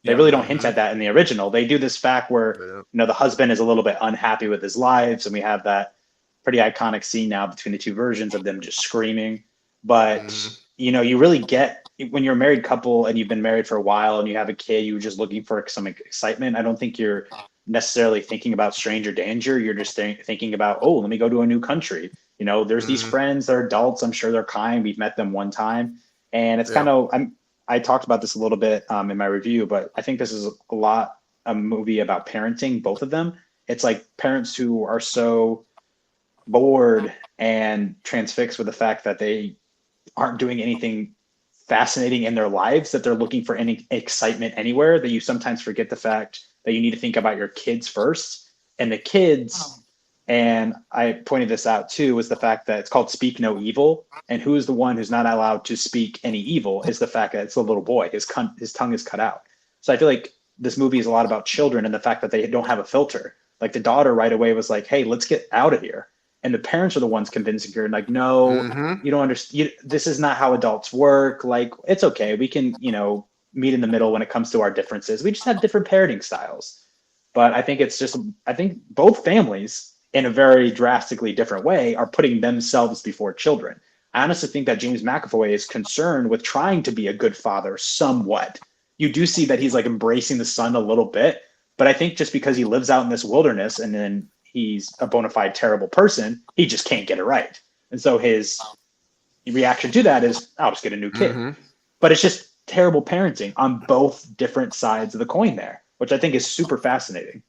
They really don't hint at that in the original. They do this fact where the husband is a little bit unhappy with his lives, and we have that pretty iconic scene now between the two versions of them just screaming. But you really get, when you're a married couple and you've been married for a while and you have a kid, you're just looking for some excitement. I don't think you're necessarily thinking about stranger danger. You're just thinking about, oh, let me go to a new country. There's these friends, they're adults. I'm sure they're kind. We've met them one time. And it's kind of, I talked about this a little bit in my review, but I think this is a movie about parenting, both of them. It's like parents who are so bored and transfixed with the fact that they aren't doing anything fascinating in their lives, that they're looking for any excitement anywhere, that you sometimes forget the fact that you need to think about your kids first. And the kids, and I pointed this out too, was the fact that it's called Speak No Evil. And who is the one who's not allowed to speak any evil is the fact that it's a little boy. His tongue is cut out. So I feel like this movie is a lot about children and the fact that they don't have a filter. Like the daughter right away was like, hey, let's get out of here. And the parents are the ones convincing her, like, no, you don't understand. This is not how adults work. Like, it's okay. We can, meet in the middle when it comes to our differences. We just have different parenting styles. But I think I think both families in a very drastically different way are putting themselves before children. I honestly think that James McAvoy is concerned with trying to be a good father somewhat. You do see that he's like embracing the son a little bit, but I think just because he lives out in this wilderness and then he's a bona fide terrible person, he just can't get it right. And so his reaction to that is, I'll just get a new kid. But it's just terrible parenting on both different sides of the coin there, which I think is super fascinating.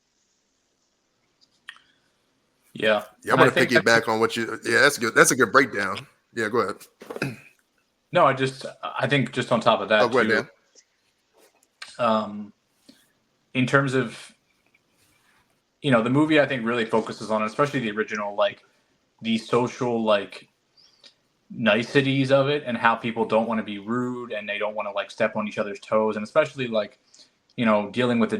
Yeah. I'm going to piggyback on what you, that's good. That's a good breakdown. Yeah, go ahead. No, I think just on top of that, go ahead, Dan. In terms of, the movie I think really focuses on, especially the original, like the social, like niceties of it and how people don't want to be rude and they don't want to like step on each other's toes. And especially like, dealing with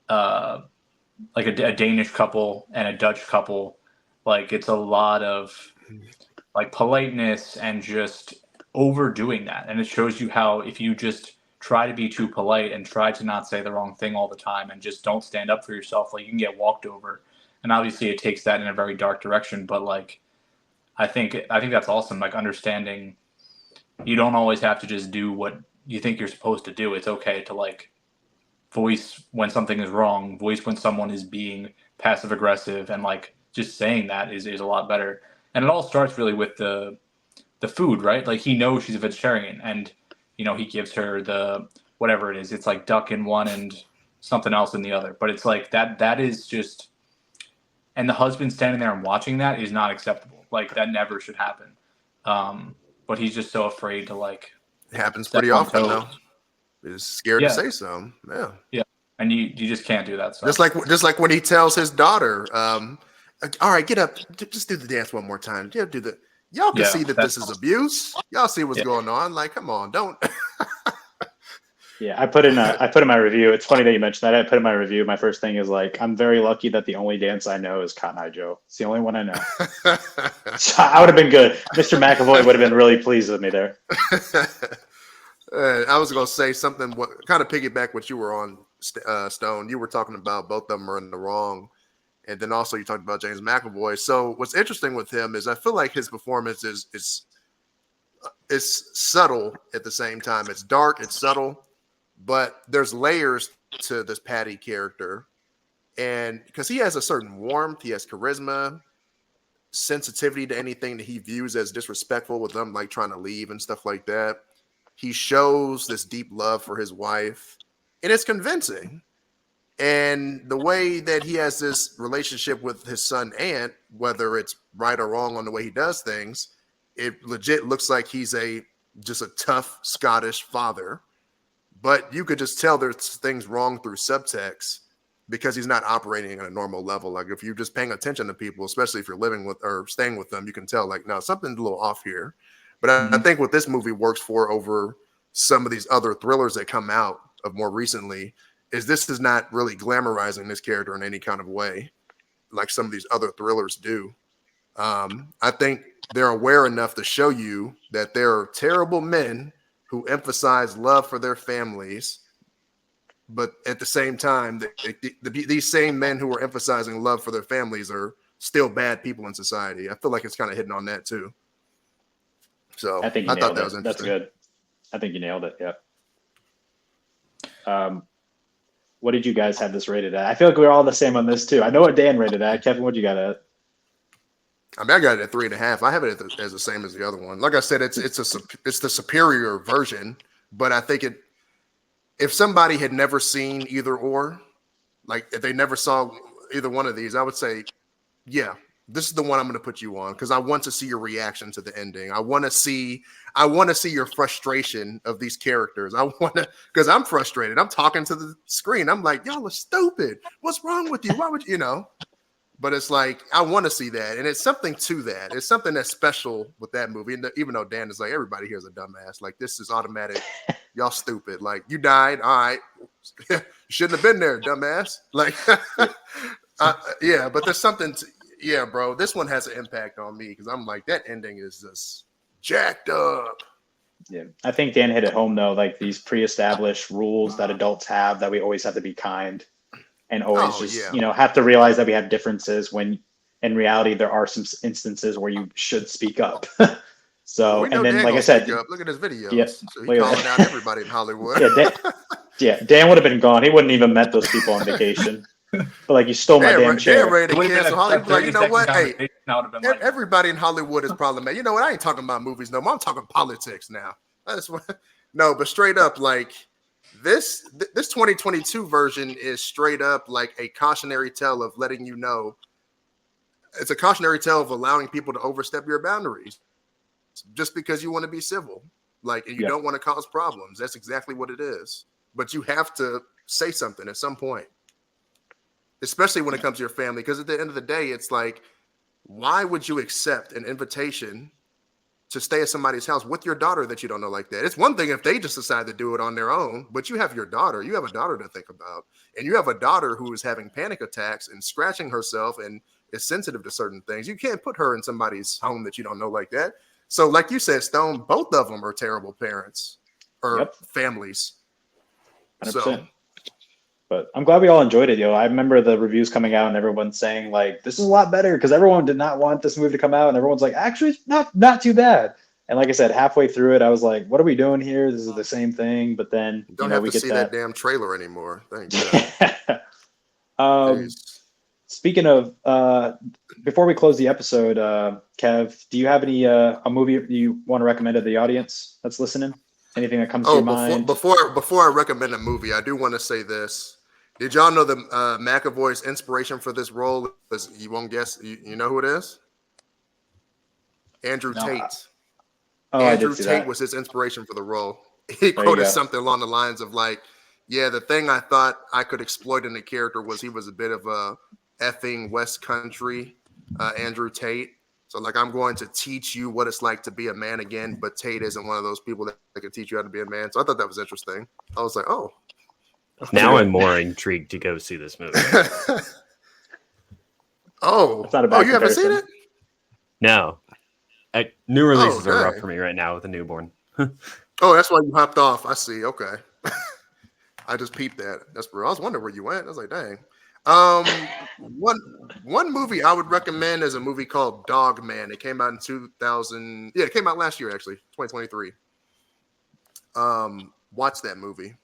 like a Danish couple and a Dutch couple, like it's a lot of like politeness and just overdoing that. And it shows you how if you just try to be too polite and try to not say the wrong thing all the time and just don't stand up for yourself, like you can get walked over. And obviously it takes that in a very dark direction, but like I think that's awesome. Like understanding you don't always have to just do what you think you're supposed to do. It's okay to like voice when something is wrong, voice when someone is being passive aggressive, and like just saying that is a lot better. And it all starts really with the food, right? Like he knows she's a vegetarian and he gives her the whatever it is. It's like duck in one and something else in the other. But it's like that is just, and the husband standing there and watching that is not acceptable. Like that never should happen. But he's just so afraid to like. It happens pretty often though. He's scared to say something. Yeah. Yeah. And you just can't do that. So. Just like when he tells his daughter, all right, get up, just do the dance one more time. Yeah, do the. Y'all can see that this is abuse. Y'all see what's going on. Like, come on, don't. Yeah, I put in my review. It's funny that you mentioned that. I put in my review. My first thing is like, I'm very lucky that the only dance I know is Cotton Eye Joe. It's the only one I know. So I would have been good. Mr. McAvoy would have been really pleased with me there. I was going to say something, kind of piggyback what you were on, Stone. You were talking about both of them are in the wrong. And then also you talked about James McAvoy. So what's interesting with him is I feel like his performance is it's subtle at the same time. It's dark, it's subtle, but there's layers to this Patty character. And because he has a certain warmth, he has charisma, sensitivity to anything that he views as disrespectful with them, like trying to leave and stuff like that. He shows this deep love for his wife, and it's convincing. And the way that he has this relationship with his son Ant, whether it's right or wrong on the way he does things, it legit looks like he's just a tough Scottish father. But you could just tell there's things wrong through subtext because he's not operating at a normal level. Like if you're just paying attention to people, especially if you're living with or staying with them, you can tell like, no, something's a little off here. But I think what this movie works for over some of these other thrillers that come out of more recently is this is not really glamorizing this character in any kind of way like some of these other thrillers do. I think they're aware enough to show you that there are terrible men who emphasize love for their families, but at the same time, these same men who are emphasizing love for their families are still bad people in society. I feel like it's kind of hitting on that too. So I think I thought that was interesting. That's good. I think you nailed it. Yeah. What did you guys have this rated at? I feel like we're all the same on this too. I know what Dan rated at. Kevin, what you got at? I mean, I got it at 3.5. I have it as the same as the other one. Like I said, it's the superior version, but I think if somebody had never seen either or, like if they never saw either one of these, I would say, yeah, this is the one I'm going to put you on because I want to see your reaction to the ending. I want to see your frustration of these characters. Because I'm frustrated. I'm talking to the screen. I'm like, y'all are stupid. What's wrong with you? Why would you know? But it's like, I want to see that. And it's something to that. It's something that's special with that movie. And even though Dan is like, everybody here is a dumbass. Like, this is automatic. Y'all stupid. Like, you died. All right. You shouldn't have been there, dumbass. Like, yeah, but there's something yeah, bro. This one has an impact on me because I'm like, that ending is just jacked up. Yeah. I think Dan hit it home, though. Like, these pre-established rules that adults have that we always have to be kind. And always have to realize that we have differences when in reality there are some instances where you should speak up. So, and then, like I said, look at his videos. Yes, so he's calling out everybody in Hollywood. Dan would have been gone. He wouldn't even met those people on vacation. But like, you stole my damn chair. Dan ready to cancel Hollywood. Like, you know what? Hey, everybody in Hollywood is problematic. You know what? I ain't talking about movies no more. I'm talking politics now. That's what. No, but straight up, like. This 2022 version is straight up like a cautionary tale of letting you know. It's a cautionary tale of allowing people to overstep your boundaries just because you want to be civil, like, and you don't want to cause problems. That's exactly what it is. But you have to say something at some point, especially when it comes to your family. Because at the end of the day, it's like, why would you accept an invitation to stay at somebody's house with your daughter that you don't know like that? It's one thing if they just decide to do it on their own, but you have your daughter. You have a daughter to think about. And you have a daughter who is having panic attacks and scratching herself and is sensitive to certain things. You can't put her in somebody's home that you don't know like that. So like you said, Stone, both of them are terrible parents or families. 100%. So, but I'm glad we all enjoyed it, yo. I remember the reviews coming out and everyone saying like, this is a lot better because everyone did not want this movie to come out. And everyone's like, actually, it's not too bad. And like I said, halfway through it, I was like, what are we doing here? This is the same thing. But then don't have to see that damn trailer anymore. Thank you. Speaking of, before we close the episode, Kev, do you have any a movie you want to recommend to the audience that's listening? Anything that comes to your mind? Before I recommend a movie, I do want to say this. Did y'all know that McAvoy's inspiration for this role is, you won't guess, you know who it is? Andrew Tate. Andrew Tate was his inspiration for the role. He quoted something along the lines of like, yeah, the thing I thought I could exploit in the character was he was a bit of a effing West Country Andrew Tate. So like, I'm going to teach you what it's like to be a man again, but Tate isn't one of those people that can teach you how to be a man. So I thought that was interesting. I was like, oh. Now I'm more intrigued to go see this movie. You haven't seen it? No. New releases are rough for me right now with a newborn. Oh, that's why you hopped off. I see. Okay. I just peeped that. That's where I was wondering where you went. I was like, dang. One movie I would recommend is a movie called Dog Man. It came out in 2000. Yeah, it came out last year, actually, 2023. Watch that movie.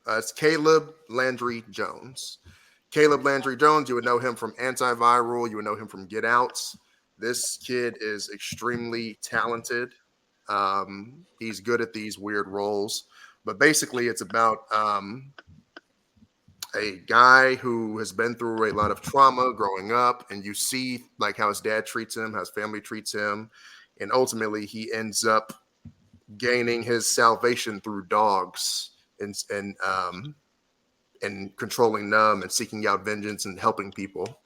It's Caleb Landry Jones. Caleb Landry Jones, you would know him from Antiviral. You would know him from Get Out. This kid is extremely talented. He's good at these weird roles. But basically, it's about a guy who has been through a lot of trauma growing up, and you see like how his dad treats him, how his family treats him, and ultimately he ends up gaining his salvation through dogs and controlling them and seeking out vengeance and helping people,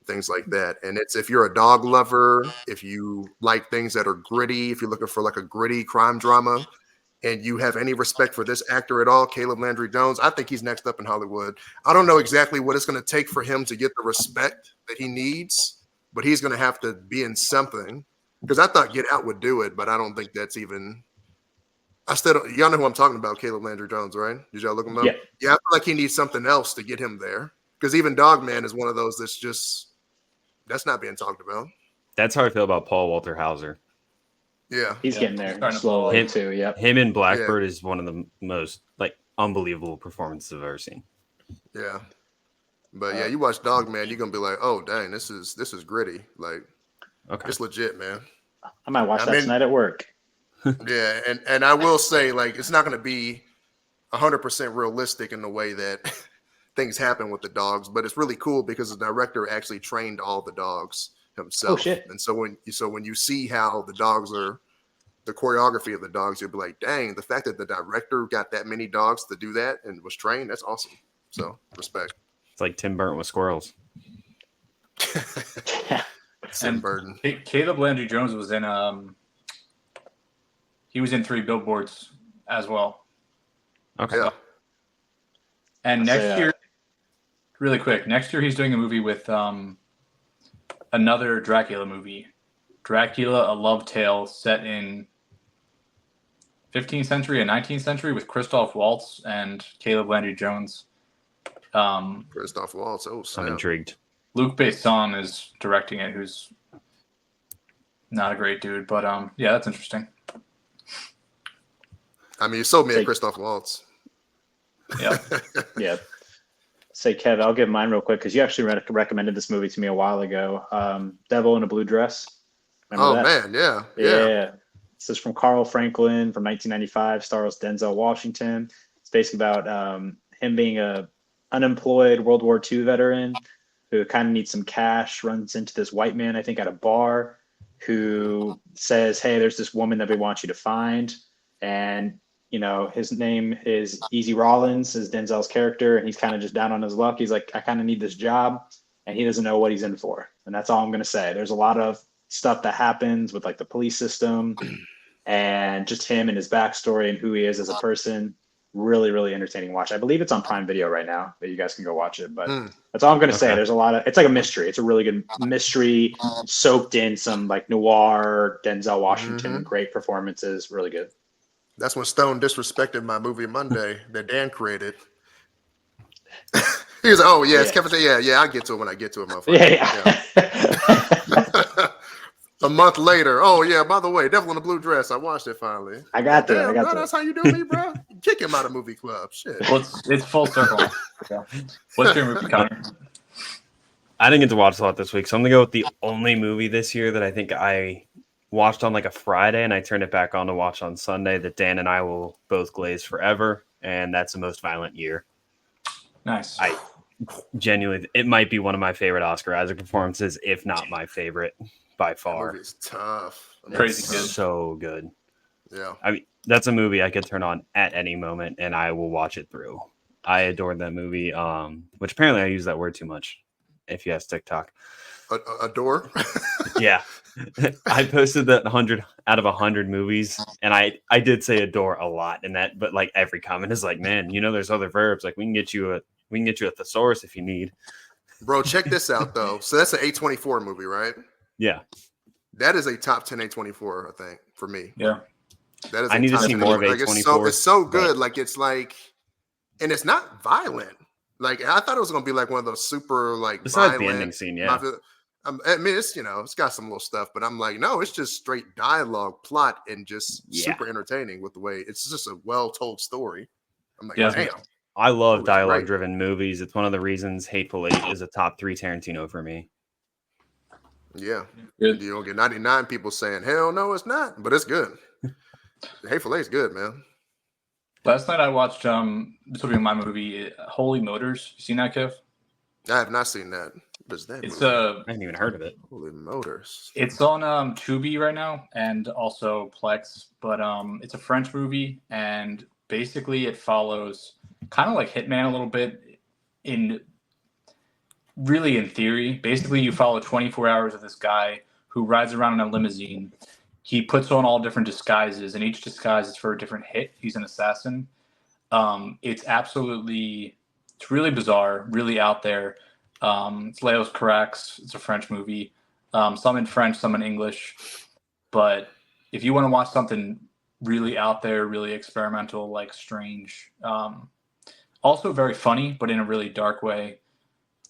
things like that. And it's, if you're a dog lover, if you like things that are gritty, if you're looking for like a gritty crime drama, and you have any respect for this actor at all, Caleb Landry Jones, I think he's next up in Hollywood. I don't know exactly what it's going to take for him to get the respect that he needs, but he's going to have to be in something. Because I thought Get Out would do it, but I don't think that's even. I still don't. Y'all know who I'm talking about, Caleb Landry Jones, right? Did y'all look him up? Yeah. Yeah, I feel like he needs something else to get him there. Because even Dog Man is one of those that's not being talked about. That's how I feel about Paul Walter Hauser. Yeah. He's Yeah, getting there starting to slowly fall. too. Yep. Him in Blackbird is one of the most like unbelievable performances I've ever seen. Yeah. But yeah, you watch Dog Man, you're gonna be like, oh dang, this is gritty. Like, Okay. it's legit, man. I might watch that tonight at work. Yeah, and I will say, like, it's not gonna be 100% realistic in the way that things happen with the dogs, but it's really cool because the director actually trained all the dogs himself. Oh shit. And so when you see how the dogs are, the choreography of the dogs, you'll be like, dang, the fact that the director got that many dogs to do that and was trained, that's awesome. So respect. It's like Tim Burton with squirrels. Tim Burton. Caleb Landry Jones was in he was in 3 Billboards as well. Okay. Yeah. And next year, really quick, next year he's doing a movie with another Dracula movie. Dracula, A Love Tale, set in 15th century and 19th century with Christoph Waltz and Caleb Landry Jones. Christoph Waltz. Oh, I'm snap. intrigued. Luc Besson is directing it, who's not a great dude, but yeah, that's interesting. I mean, you sold me at Christoph Waltz. Yeah. Yeah. Say, Kev, I'll give mine real quick because you actually recommended this movie to me a while ago. Devil in a Blue Dress. Remember that? Man, yeah. This is from Carl Franklin from 1995. Stars Denzel Washington. It's basically about him being a unemployed World War II veteran who kind of needs some cash. Runs into this white man, I think, at a bar, who says, "Hey, there's this woman that we want you to find," and you know, his name is Easy Rollins, is Denzel's character, and he's kind of just down on his luck. He's like, I kind of need this job, and he doesn't know what he's in for. And that's all I'm going to say. There's a lot of stuff that happens with like the police system and just him and his backstory and who he is as a person. Really, really entertaining watch. I believe it's on Prime Video right now, but you guys can go watch it. But that's all I'm going to say. There's a lot of, it's like a mystery. It's a really good mystery soaked in some like noir, Denzel Washington, great performances, really good. That's when Stone disrespected my movie Monday that Dan created. He was like, "Oh yeah, it's Kevin. Yeah, I'll get to it when I get to it, motherfucker." Yeah. A month later, oh yeah, by the way, Devil in a Blue Dress. I watched it finally. I got that. Damn, bro, that's how you do me, bro. Kick him out of movie club. Shit. Well, it's full circle. Yeah. What's your movie, Connor? I didn't get to watch a lot this week, so I'm gonna go with the only movie this year that I think I watched on like a Friday and I turned it back on to watch on Sunday that Dan and I will both glaze forever, and that's The Most Violent Year. Nice. I genuinely, it might be one of my favorite Oscar Isaac performances, if not my favorite by far. It's tough. I mean, Crazy it's good. So good. Yeah. I mean, that's a movie I could turn on at any moment and I will watch it through. I adored that movie, which apparently I use that word too much if you ask TikTok. Adore? Yeah. I posted that 100 out of 100 movies, and I did say adore a lot in that, but like every comment is like, man, you know, there's other verbs. Like we can get you a thesaurus if you need. Bro, check this out though. So that's an A24 movie, right? Yeah. That is a top 10 A24, I think, for me. Yeah. That is. I need to see more of A24. It's so good. Like it's like, and it's not violent. Like I thought it was gonna be like one of those super like besides violent, the ending scene, yeah. I mean, it's it's got some little stuff, but I'm like, no, it's just straight dialogue, plot, and just super entertaining with the way it's just a well told story. I'm like, damn. I love Great. dialogue-driven movies. It's one of the reasons Hateful Eight is a top 3 Tarantino for me. Yeah, Good. you don't get 99 people saying, hell no, it's not, but it's good. Hateful Eight's good, man. Last night I watched this will be my movie, Holy Motors. You seen that, Kev? I have not seen that. What is that? It's movie? I haven't even heard of it. Holy Motors. It's on Tubi right now and also Plex, but it's a French movie, and basically it follows kind of like Hitman a little bit in theory. Basically, you follow 24 hours of this guy who rides around in a limousine. He puts on all different disguises, and each disguise is for a different hit. He's an assassin. It's really bizarre, really out there. It's Leos Carax. It's a French movie. Some in French, some in English. But if you want to watch something really out there, really experimental, like strange, also very funny, but in a really dark way,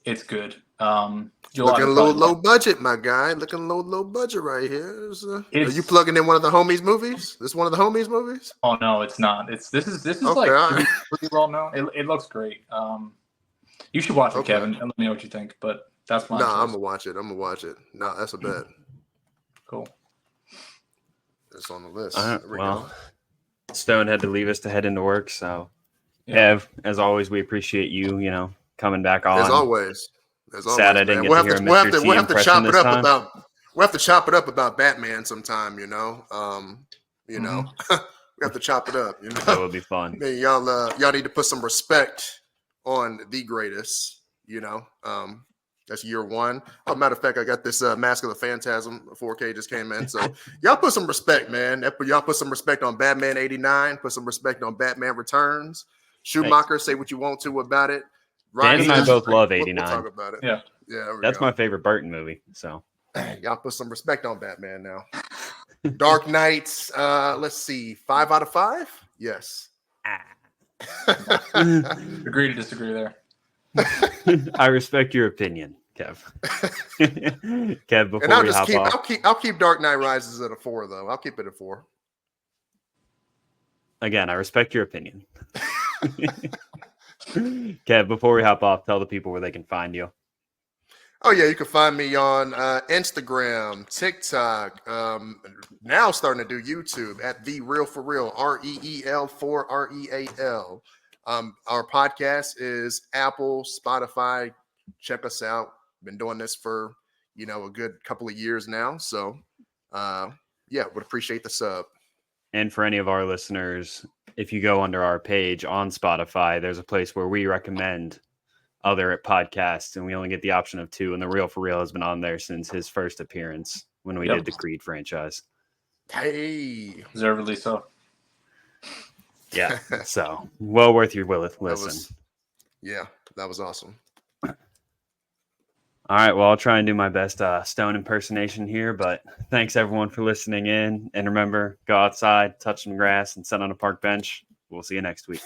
it's good. Looking low budget, my guy. Looking low budget right here. Are you plugging in one of the homies movies? This one of the homies movies? Oh no, it's not. This is okay, like pretty well known. It looks great. You should watch it, Kevin, and let me know what you think. But that's my. No, I'm gonna watch it. No, that's a bet. Cool. It's on the list. Well, Stone had to leave us to head into work, so Ev, as always, we appreciate you. Coming back on. As always. Sad I didn't get to hear a Mr. T impression this time. We'll have to chop it up about Batman sometime, we have to chop it up, That would be fun. I mean, y'all need to put some respect on the greatest, that's year one. Oh, matter of fact, I got this Mask of the Phantasm 4K just came in. So y'all put some respect, man. Y'all put some respect on Batman 89, put some respect on Batman Returns. Schumacher, Thanks. Say what you want to about it. Dan and I both love 89. We'll talk about it. Yeah. That's my favorite Burton movie. So y'all put some respect on Batman now. Dark Knights. Let's see. 5 out of 5? Yes. Agree to disagree there. I respect your opinion, Kev. Kev, before we hop off. I'll keep Dark Knight Rises at a 4, though. I'll keep it at 4. Again, I respect your opinion. Kev, before we hop off, tell the people where they can find you. Oh, yeah, you can find me on Instagram, TikTok, now starting to do YouTube at The Real For Real, REEL4REAL. Our podcast is Apple, Spotify. Check us out. Been doing this for, a good couple of years now. So, would appreciate the sub. And for any of our listeners, if you go under our page on Spotify, there's a place where we recommend other podcasts, and we only get the option of 2. And The Real For Real has been on there since his first appearance when we did the Creed franchise. Hey, deservedly so. Yeah, so well worth your listen. That was awesome. All right, well, I'll try and do my best Stone impersonation here, but thanks everyone for listening in. And remember, go outside, touch some grass, and sit on a park bench. We'll see you next week.